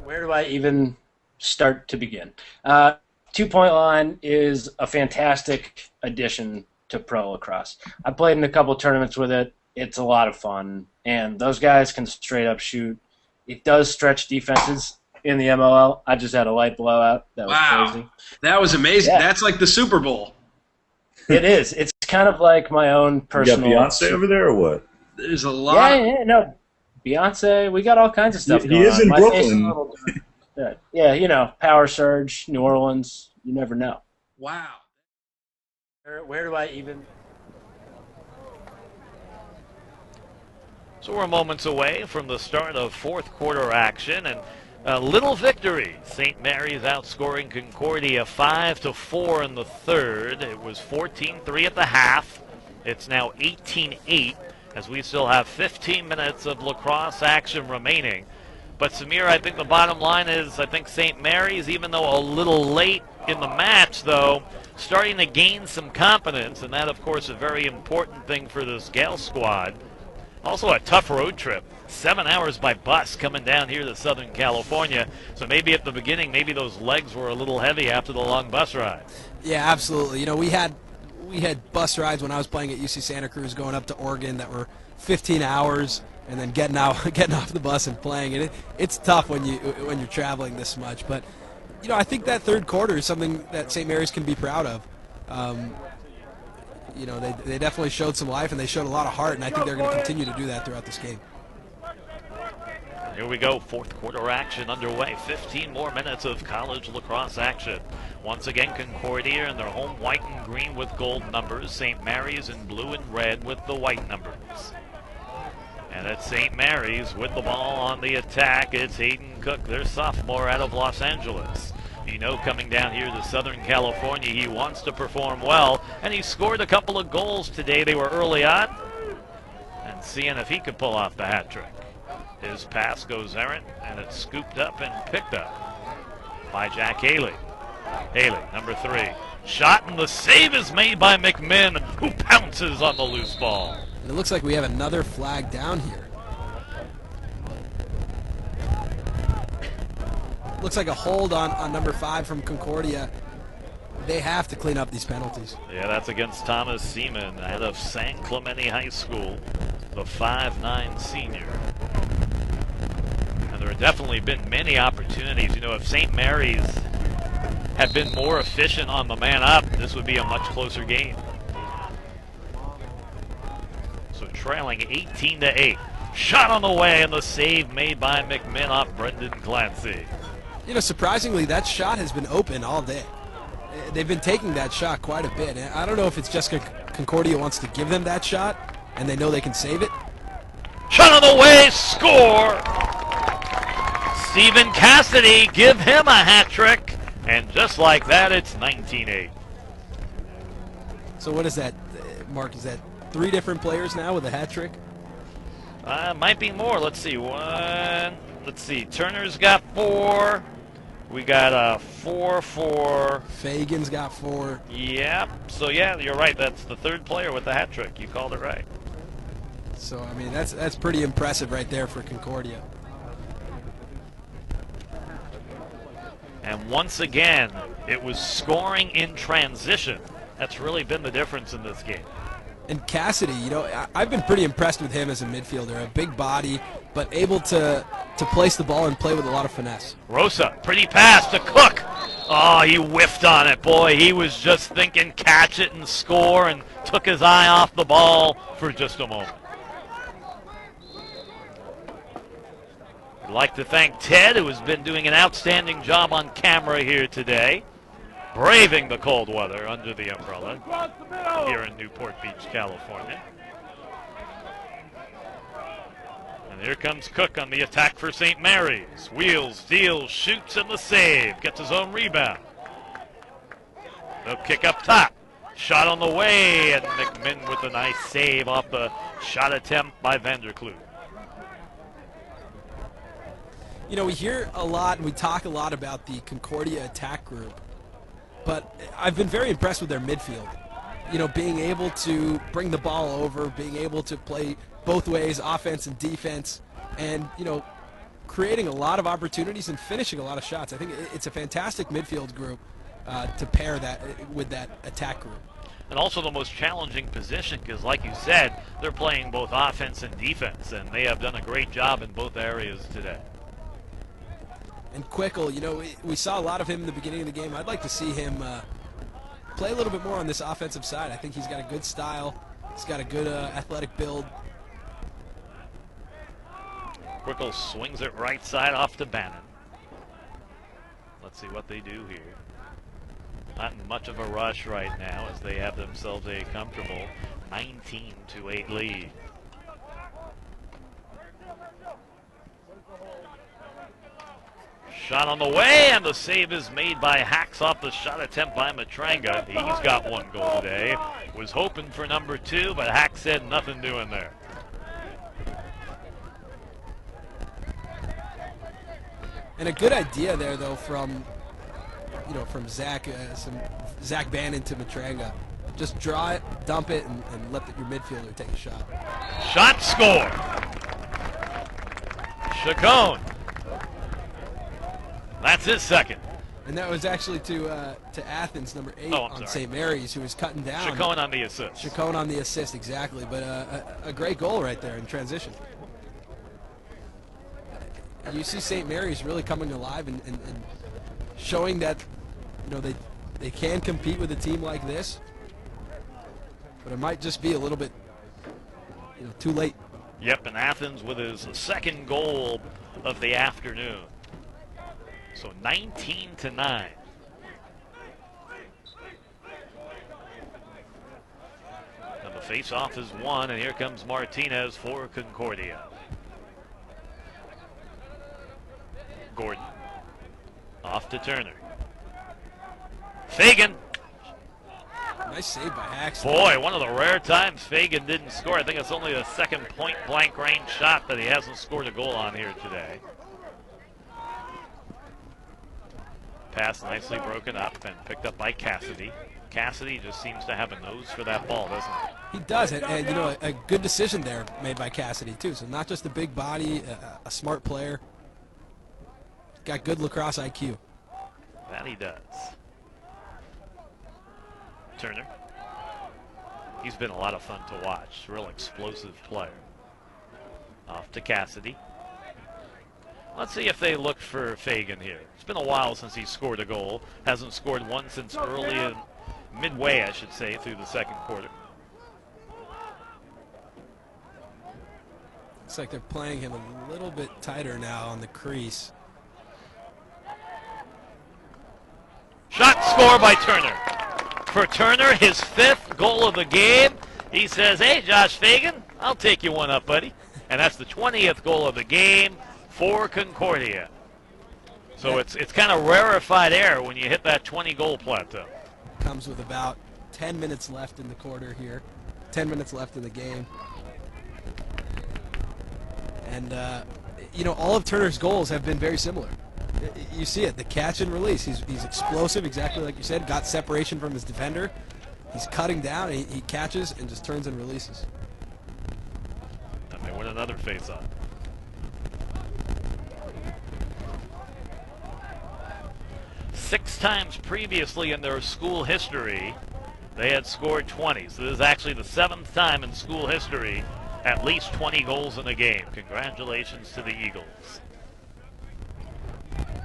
Where do I even start to begin? 2-point line is a fantastic addition to pro lacrosse. I played in a couple tournaments with it. It's a lot of fun, and those guys can straight up shoot. It does stretch defenses in the MOL. I just had a light blowout. That was crazy. That was amazing. Yeah. That's like the Super Bowl. It is. It's kind of like my own personal. You got Beyonce over there or what? There's a lot. Yeah, no. Beyonce, we got all kinds of stuff going on. He is in My Brooklyn. Yeah, Power Surge, New Orleans. You never know. Wow. Where do I even... So we're moments away from the start of fourth quarter action, and a little victory. St. Marys outscoring Concordia 5-4 in the third. It was 14-3 at the half. It's now 18-8 as we still have 15 minutes of lacrosse action remaining. But Samir, I think the bottom line is I think St. Marys, even though a little late in the match, though, starting to gain some confidence, and that, of course, a very important thing for this Gale squad. Also a tough road trip. 7 hours by bus coming down here to Southern California. So maybe at the beginning, maybe those legs were a little heavy after the long bus ride. Yeah, absolutely. You know, we had bus rides when I was playing at UC Santa Cruz going up to Oregon that were 15 hours and then getting off the bus and playing. And it's tough when you're traveling this much. But, you know, I think that third quarter is something that St. Marys can be proud of. You know, they definitely showed some life, and they showed a lot of heart, and I think they're going to continue to do that throughout this game. Here we go, fourth quarter action underway. 15 more minutes of college lacrosse action. Once again, Concordia in their home white and green with gold numbers. St. Marys in blue and red with the white numbers. And it's St. Marys with the ball on the attack. It's Hayden Cook, their sophomore out of Los Angeles. You know, coming down here to Southern California, he wants to perform well, and he scored a couple of goals today. They were early on, and seeing if he could pull off the hat trick. His pass goes errant, and it's scooped up and picked up by Jack Haley. Haley, number 3. Shot, and the save is made by McMinn, who pounces on the loose ball. And it looks like we have another flag down here. Looks like a hold on number 5 from Concordia. They have to clean up these penalties. Yeah, that's against Thomas Seaman out of San Clemente High School, the 5'9" senior. And there have definitely been many opportunities. You know, if St. Marys had been more efficient on the man up, this would be a much closer game. So trailing 18-8. Shot on the way, and the save made by McMinn off Brendan Clancy. You know, surprisingly, that shot has been open all day. They've been taking that shot quite a bit. And I don't know if it's just Concordia wants to give them that shot, and they know they can save it. Shot on the way, score! Stephen Cassidy, give him a hat trick. And just like that, it's 19-8. So what is that, Mark? Is that 3 different players now with a hat trick? Might be more. Let's see. Let's see. Turner's got 4. We got 4 for... Fagan's got 4. Yep. So, yeah, you're right. That's the 3rd player with the hat trick. You called it right. So, I mean, that's pretty impressive right there for Concordia. And once again, it was scoring in transition. That's really been the difference in this game. And Cassidy, you know, I've been pretty impressed with him as a midfielder. A big body, but able to place the ball and play with a lot of finesse. Rosa, pretty pass to Cook. Oh, he whiffed on it. Boy, he was just thinking catch it and score and took his eye off the ball for just a moment. I'd like to thank Ted, who has been doing an outstanding job on camera here today, braving the cold weather under the umbrella here in Newport Beach, California. And here comes Cook on the attack for St. Marys. Wheels, deals, shoots, and the save. Gets his own rebound. They'll kick up top. Shot on the way, and McMinn with a nice save off the shot attempt by Vanderkloot. You know, we hear a lot and we talk a lot about the Concordia attack group, but I've been very impressed with their midfield. You know, being able to bring the ball over, being able to play both ways, offense and defense, and, you know, creating a lot of opportunities and finishing a lot of shots. I think it's a fantastic midfield group to pair that with that attack group. And also the most challenging position because, like you said, they're playing both offense and defense, and they have done a great job in both areas today. And Quickle, you know, we saw a lot of him in the beginning of the game. I'd like to see him play a little bit more on this offensive side. I think he's got a good style. He's got a good athletic build. Quickle swings it right side off to Bannon. Let's see what they do here. Not in much of a rush right now as they have themselves a comfortable 19-8 lead. Shot on the way, and the save is made by Hacks off the shot attempt by Matranga. He's got one goal today. Was hoping for number 2, but Hacks said nothing doing there. And a good idea there, though, from Zach Bannon to Matranga. Just draw it, dump it, and let your midfielder take a shot. Shot score. Chacon. That's his second. And that was actually to Athens, number 8 on St. Mary's, who was cutting down. Chacon on the assist. Chacon on the assist, exactly. But a great goal right there in transition. You see St. Mary's really coming alive and showing that, you know, they can compete with a team like this, but it might just be a little bit, you know, too late. Yep, and Athens with his second goal of the afternoon. So 19-9. And the face-off is won, and here comes Martinez for Concordia. Gordon. Off to Turner. Fagan. Nice save by Hacks. Boy, one of the rare times Fagan didn't score. I think it's only the second point-blank range shot that he hasn't scored a goal on here today. Pass nicely broken up and picked up by Cassidy. Cassidy just seems to have a nose for that ball, doesn't he? He does, and you know, a good decision there made by Cassidy, too. So not just a big body, a smart player. Got good lacrosse IQ. That he does. Turner. He's been a lot of fun to watch. Real explosive player. Off to Cassidy. Let's see if they look for Fagan here. It's been a while since he scored a goal. Hasn't scored one since early in midway, I should say, through the second quarter. Looks like they're playing him a little bit tighter now on the crease. Shot score by Turner. For Turner, his 5th goal of the game. He says, hey, Josh Fagan, I'll take you one up, buddy. And that's the 20th goal of the game for Concordia. So it's kind of rarefied air when you hit that 20-goal plateau. Comes with about 10 minutes left in the quarter here. 10 minutes left in the game. And, you know, all of Turner's goals have been very similar. You see it, the catch and release. He's explosive, exactly like you said. Got separation from his defender. He's cutting down, and he catches and just turns and releases. And they win another face-off. Six times previously in their school history, they had scored 20. So this is actually the 7th time in school history, at least 20 goals in a game. Congratulations to the Eagles.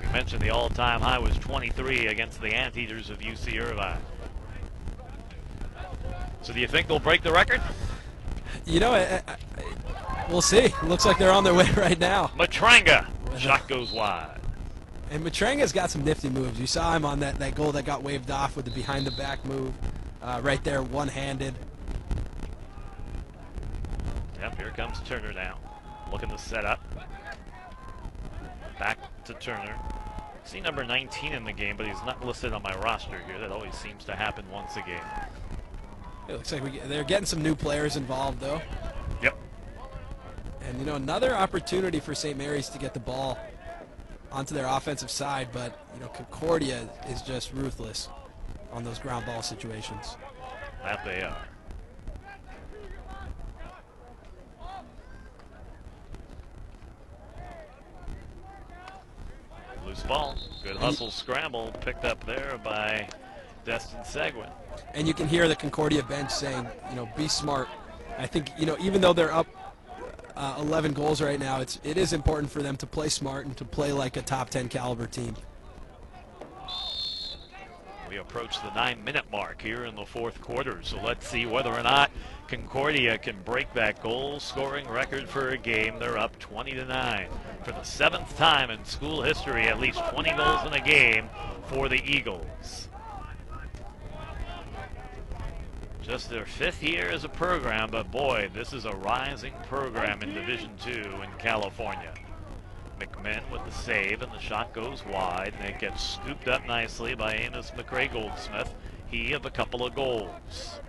We mentioned the all-time high was 23 against the Anteaters of UC Irvine. So do you think they'll break the record? You know, we'll see. Looks like they're on their way right now. Matranga Shot goes wide. And Matranga's got some nifty moves. You saw him on that goal that got waved off with the behind-the-back move. Right there, one-handed. Yep, here comes Turner now. Looking to set up. Back to Turner. See number 19 in the game, but he's not listed on my roster here. That always seems to happen once a game. It looks like they're getting some new players involved, though. Yep. And, another opportunity for St. Marys to get the ball onto their offensive side, but, Concordia is just ruthless on those ground ball situations. That they are. Loose ball. Good hustle scramble picked up there by Destin Seguin. And you can hear the Concordia bench saying, be smart. I think, even though they're up 11 goals right now, it is important for them to play smart and to play like a top 10 caliber team. We approach the 9-minute mark here in the fourth quarter, so let's see whether or not Concordia can break that goal-scoring record for a game. They're up 20-9. For the 7th time in school history, at least 20 goals in a game for the Eagles. Just their 5th year as a program, but boy, this is a rising program in Division II in California. McMinn with the save, and the shot goes wide, and it gets scooped up nicely by Amos McRae-Goldsmith. He of a couple of goals.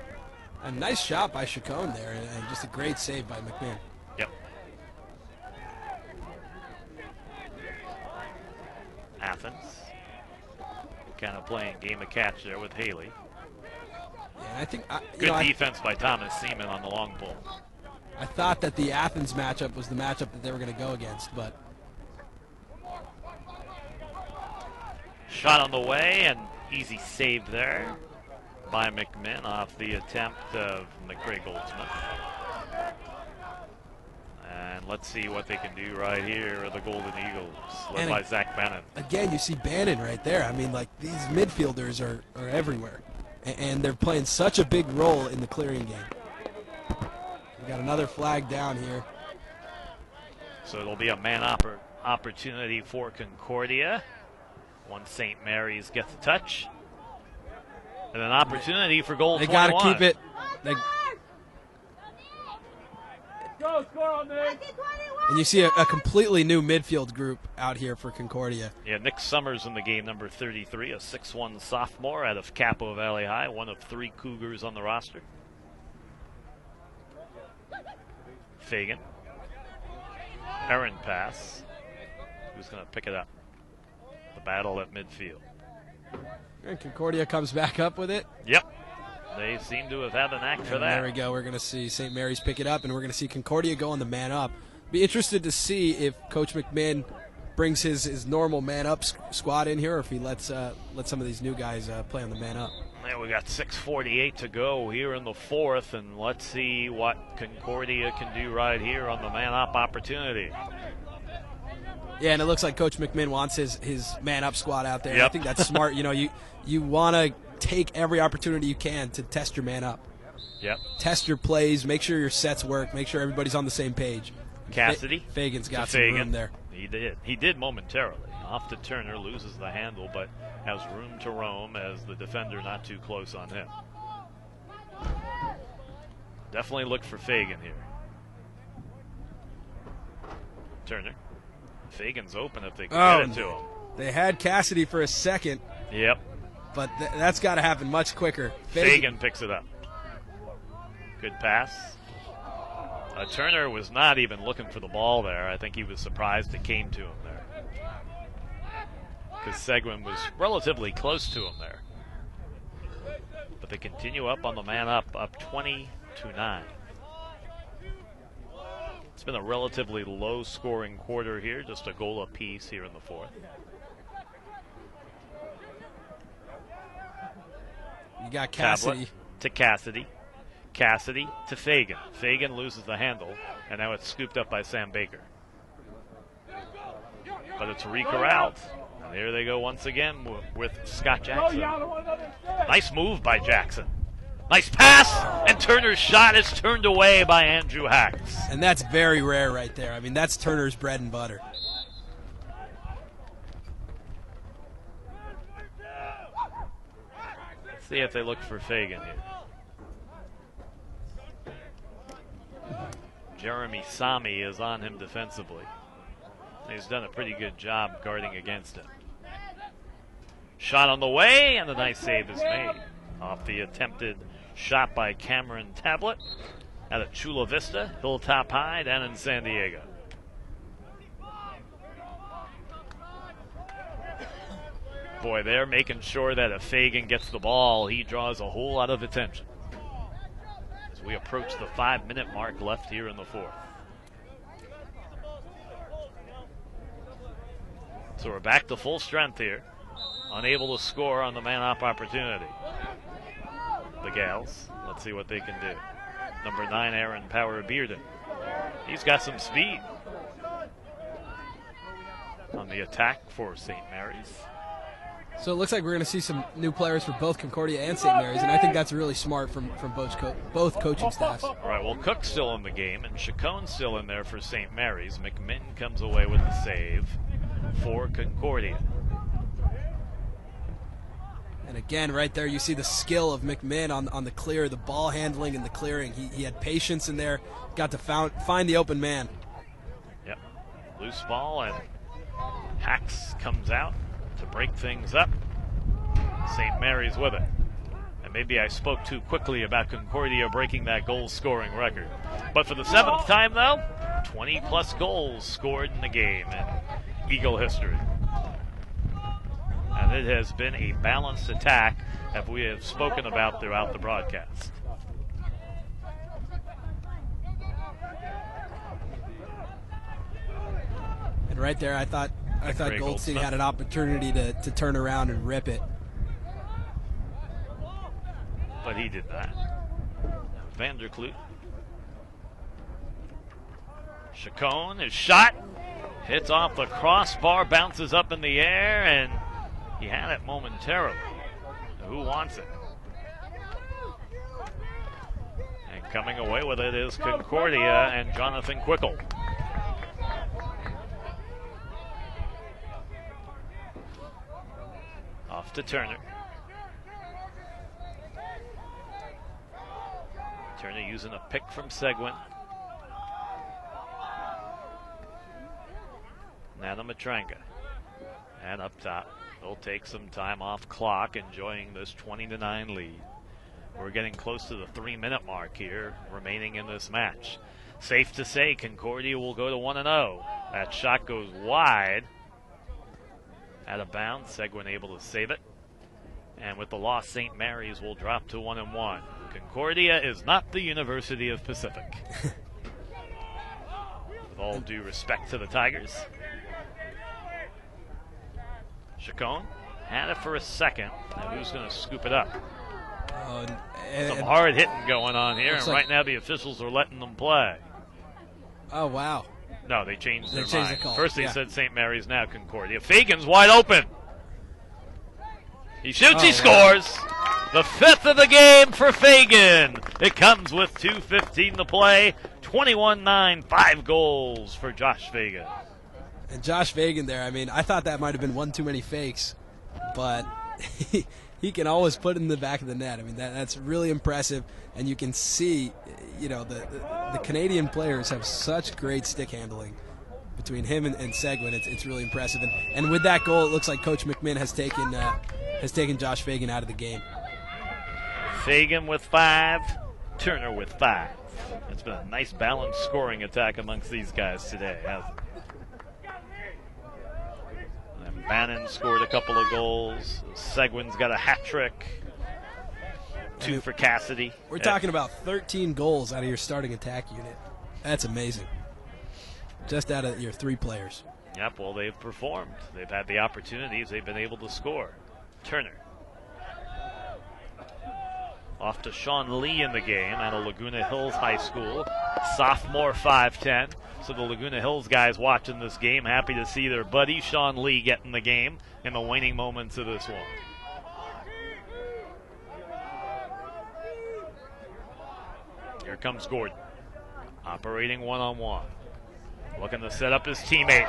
A nice shot by Chacon there, and just a great save by McMinn. Yep. Athens kind of playing game of catch there with Haley. Yeah, I think good defense by Thomas Seaman on the long pull. I thought that the Athens matchup was the matchup that they were going to go against, but shot on the way, and easy save there by McMinn off the attempt of McRae-Goldsmith. And let's see what they can do right here are the Golden Eagles, led by Zach Bannon. Again, you see Bannon right there. I mean, these midfielders are everywhere. And they're playing such a big role in the clearing game. We got another flag down here. So it'll be a man opportunity for Concordia once St. Mary's gets a touch. And an opportunity for goal 21. They got to keep it. Go, score on me. And you see a completely new midfield group out here for Concordia. Yeah, Nick Summers in the game, number 33, a 6'1 sophomore out of Capo Valley High, one of 3 Cougars on the roster. Fagan. Aaron pass. Who's going to pick it up? The battle at midfield. And Concordia comes back up with it. Yep. They seem to have had an act for that. There we go. We're going to see St. Mary's pick it up, and we're going to see Concordia go on the man up. Be interested to see if Coach McMinn brings his normal man up squad in here, or if he lets some of these new guys play on the man up. Yeah, we got 6:48 to go here in the fourth, and let's see what Concordia can do right here on the man up opportunity. Yeah, and it looks like Coach McMinn wants his man up squad out there. Yep. I think that's smart. You want to take every opportunity you can to test your man up. Yep. Test your plays, make sure your sets work, make sure everybody's on the same page. Cassidy. Fagan's got some room there. He did momentarily. Off to Turner, loses the handle, but has room to roam as the defender not too close on him. Definitely look for Fagan here. Turner. Fagan's open if they can get it to him. They had Cassidy for a second. Yep. But that's got to happen much quicker. Fagan picks it up. Good pass. Turner was not even looking for the ball there. I think he was surprised it came to him there. Because Seguin was relatively close to him there. But they continue up on the man up 20-9. It's been a relatively low-scoring quarter here, just a goal apiece here in the fourth. You got Cassidy. Tablet to Cassidy. Cassidy to Fagan. Fagan loses the handle, and now it's scooped up by Sam Baker. But it's re-corralled. And here they go once again with Scott Jackson. Nice move by Jackson. Nice pass, and Turner's shot is turned away by Andrew Hacks. And that's very rare right there. I mean, that's Turner's bread and butter. See if they look for Fagan here. Jeremy Sami is on him defensively. He's done a pretty good job guarding against him. Shot on the way, and a nice save is made off the attempted shot by Cameron Tablet out of Chula Vista, Hilltop High, down in San Diego. Boy, they're making sure that if Fagan gets the ball, he draws a whole lot of attention. As we approach the 5-minute mark left here in the fourth. So we're back to full strength here. Unable to score on the man-up opportunity. The Gales, let's see what they can do. Number 9, Aaron Power Bearden. He's got some speed on the attack for Saint Marys. So it looks like we're going to see some new players for both Concordia and Saint Marys, and I think that's really smart from both coaching staffs. All right, well, Cook's still in the game, and Chacon's still in there for Saint Marys. McMinn comes away with the save for Concordia. And again, right there, you see the skill of McMinn on the clear, the ball handling and the clearing. He had patience in there, got to find the open man. Yep, loose ball, and Hacks comes out to break things up. St. Mary's with it. And maybe I spoke too quickly about Concordia breaking that goal-scoring record. But for the 7th time, though, 20-plus goals scored in the game in Eagle history. And it has been a balanced attack that we have spoken about throughout the broadcast. And right there, I thought Goldstein had an opportunity to turn around and rip it. But he did not. Vanderkloot. Chacon, his shot hits off the crossbar, bounces up in the air, and he had it momentarily. Who wants it? And coming away with it is Concordia and Jonathan Quickle. Off to Turner. Turner using a pick from Seguin. Nana Matranka. And up top, they'll take some time off clock, enjoying this 20-9 lead. We're getting close to the 3-minute mark here, remaining in this match. Safe to say Concordia will go to 1-0. That shot goes wide. Out of bounds, Seguin able to save it. And with the loss, St. Mary's will drop to 1-1. Concordia is not the University of Pacific. With all due respect to the Tigers. Chacon had it for a second. Now who's going to scoop it up? Some hard hitting going on here, and right now the officials are letting them play. Oh, wow. No, they changed their mind. The call. First they said St. Mary's, now Concordia. Fagan's wide open. He shoots, he scores. The 5th of the game for Fagan. It comes with 2:15 to play. 21-9, 5 goals for Josh Fagan. And Josh Fagan there, I mean, I thought that might have been one too many fakes, but he can always put it in the back of the net. I mean, that's really impressive, and you can see, you know, the Canadian players have such great stick handling between him and Seguin. It's really impressive, and with that goal, it looks like Coach McMinn has taken Josh Fagan out of the game. Fagan with 5, Turner with 5. It's been a nice balanced scoring attack amongst these guys today, hasn't it? And Bannon scored a couple of goals. Seguin's got a hat trick. 2 for Cassidy. We're talking about 13 goals out of your starting attack unit. That's amazing. Just out of your 3 players. Yep, well, they've performed. They've had the opportunities. They've been able to score. Turner. Off to Sean Lee in the game out of Laguna Hills High School. Sophomore, 5'10". So the Laguna Hills guys watching this game, happy to see their buddy Sean Lee get in the game in the waning moments of this one. Here comes Gordon. Operating one-on-one. Looking to set up his teammate.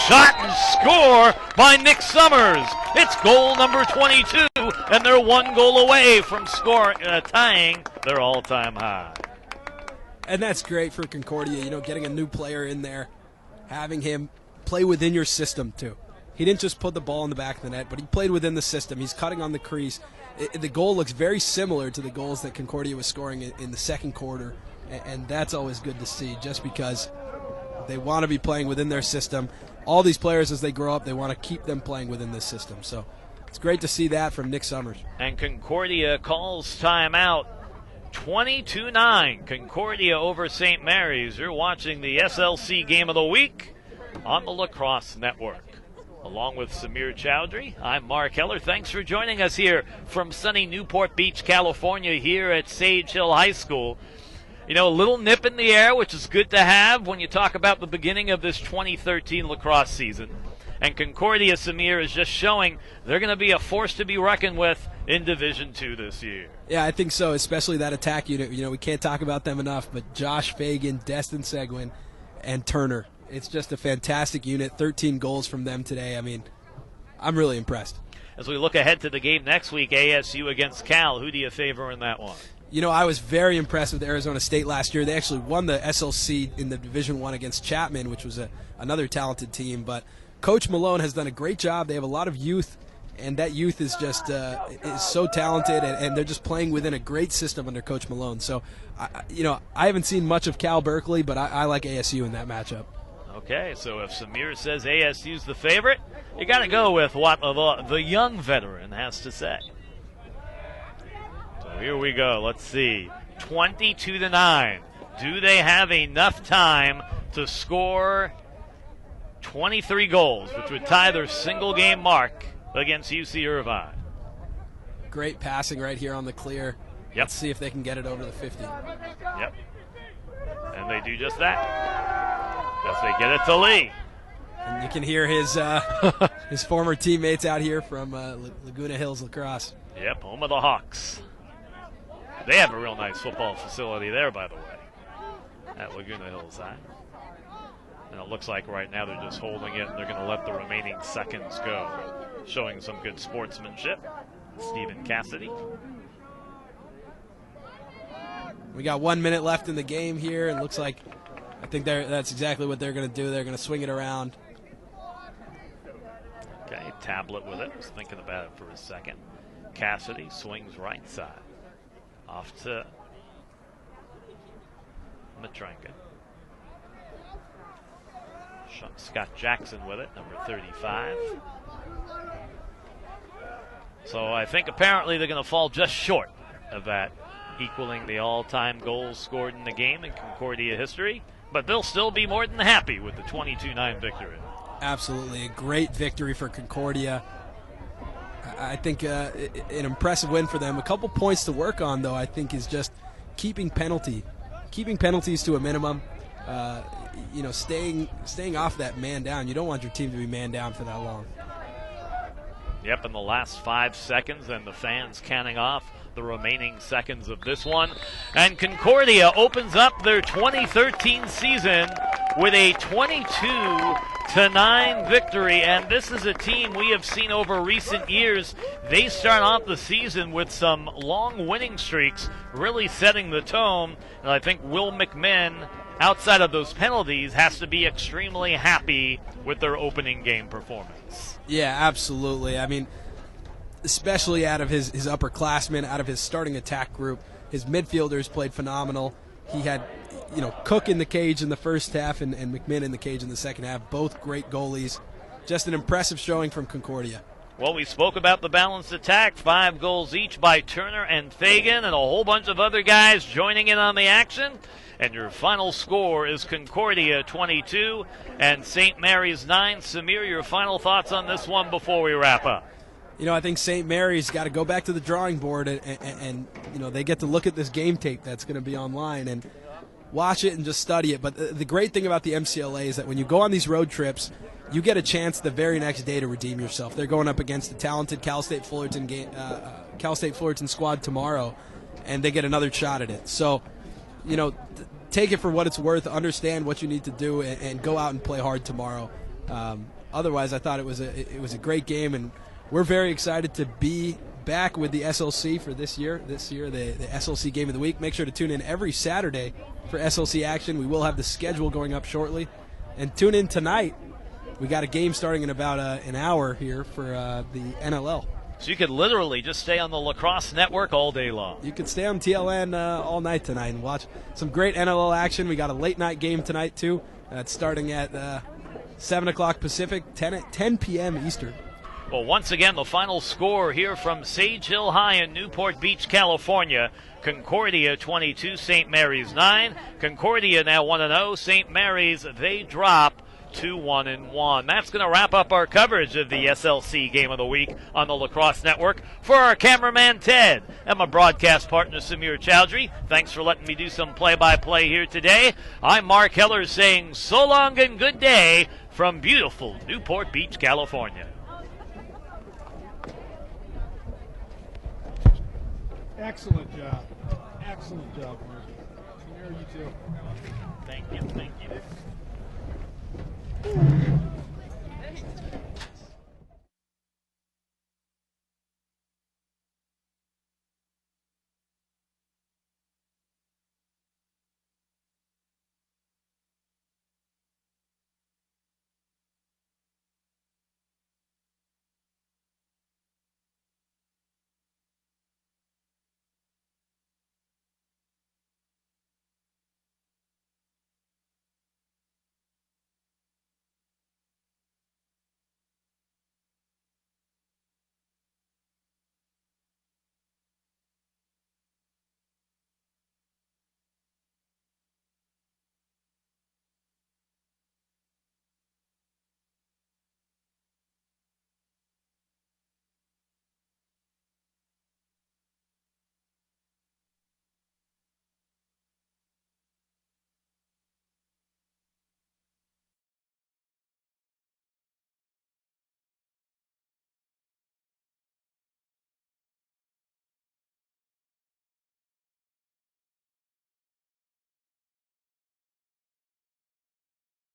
Shot and score by Nick Summers. It's goal number 22 and they're 1 goal away from tying their all-time high. And that's great for Concordia, getting a new player in there, having him play within your system too. He didn't just put the ball in the back of the net, but he played within the system. He's cutting on the crease. The goal looks very similar to the goals that Concordia was scoring in the second quarter, and that's always good to see, just because they want to be playing within their system. All these players, as they grow up, they want to keep them playing within this system. So it's great to see that from Nick Summers. And Concordia calls timeout. 22-9, Concordia over Saint Marys. You're watching the SLC Game of the Week on the Lacrosse Network. Along with Samir Chowdhury, I'm Mark Heller. Thanks for joining us here from sunny Newport Beach, California, here at Sage Hill High School. A little nip in the air, which is good to have when you talk about the beginning of this 2013 lacrosse season. And Concordia, Samir, is just showing they're going to be a force to be reckoned with in Division II this year. Yeah, I think so, especially that attack unit. We can't talk about them enough, but Josh Fagan, Destin Seguin, and Turner. It's just a fantastic unit. 13 goals from them today. I mean, I'm really impressed. As we look ahead to the game next week, ASU against Cal, who do you favor in that one? I was very impressed with Arizona State last year. They actually won the SLC in the Division I against Chapman, which was another talented team. But Coach Malone has done a great job. They have a lot of youth, and that youth is just is so talented, and they're just playing within a great system under Coach Malone. So, I haven't seen much of Cal Berkeley, but I like ASU in that matchup. Okay, so if Samir says ASU's the favorite, you got to go with what the young veteran has to say. So here we go. Let's see. 22-9. Do they have enough time to score 23 goals, which would tie their single-game mark against UC Irvine? Great passing right here on the clear. Yep. Let's see if they can get it over the 50. Yep. And they do just that. As they get it to Lee. And you can hear his his former teammates out here from Laguna Hills Lacrosse. Yep, home of the Hawks. They have a real nice football facility there, by the way, at Laguna Hills. And it looks like right now they're just holding it, and they're going to let the remaining seconds go, showing some good sportsmanship. Stephen Cassidy. We got 1 minute left in the game here, and looks like I think that's exactly what they're going to do. They're going to swing it around. Okay, Tablet with it. Was thinking about it for a second. Cassidy swings right side. Off to Matrenka. Scott Jackson with it, number 35. So I think apparently they're going to fall just short of that, equaling the all-time goals scored in the game in Concordia history. But they'll still be more than happy with the 22-9 victory. Absolutely. A great victory for Concordia. I think an impressive win for them. A couple points to work on, though, I think, is just keeping penalties to a minimum. Staying off that man down. You don't want your team to be man down for that long. Yep, in the last 5 seconds, and the fans counting off the remaining seconds of this one. And Concordia opens up their 2013 season with a 22-9 victory. And this is a team we have seen over recent years. They start off the season with some long winning streaks, really setting the tone. And I think Will McMinn, outside of those penalties, has to be extremely happy with their opening game performance. Yeah, absolutely. I mean, especially out of his upperclassmen, out of his starting attack group. His midfielders played phenomenal. He had, Cook in the cage in the first half and McMinn in the cage in the second half. Both great goalies. Just an impressive showing from Concordia. Well, we spoke about the balanced attack. 5 goals each by Turner and Fagan, and a whole bunch of other guys joining in on the action. And your final score is Concordia 22 and Saint Marys 9. Samir, your final thoughts on this one before we wrap up? I think St. Mary's got to go back to the drawing board and they get to look at this game tape that's going to be online and watch it and just study it. But the great thing about the MCLA is that when you go on these road trips, you get a chance the very next day to redeem yourself. They're going up against the talented Cal State Fullerton squad tomorrow, and they get another shot at it. So, take it for what it's worth, understand what you need to do, and go out and play hard tomorrow. Otherwise, I thought it was a great game, and we're very excited to be back with the SLC for this year. This year, the SLC Game of the Week. Make sure to tune in every Saturday for SLC action. We will have the schedule going up shortly. And tune in tonight. We got a game starting in about an hour here for the NLL. So you could literally just stay on the Lacrosse Network all day long. You could stay on TLN all night tonight and watch some great NLL action. We got a late night game tonight, too. It's starting at 7 o'clock Pacific, 10 p.m. Eastern. Well, once again, the final score here from Sage Hill High in Newport Beach, California. Concordia 22, Saint Marys 9. Concordia now 1-0. Saint Marys, they drop to 1-1. That's going to wrap up our coverage of the SLC Game of the Week on the Lacrosse Network. For our cameraman Ted and my broadcast partner Samir Chowdhury, thanks for letting me do some play-by-play here today. I'm Mark Heller saying so long and good day from beautiful Newport Beach, California. Excellent job. Excellent job, Mark. Samir, you too. Thank you. Thank you.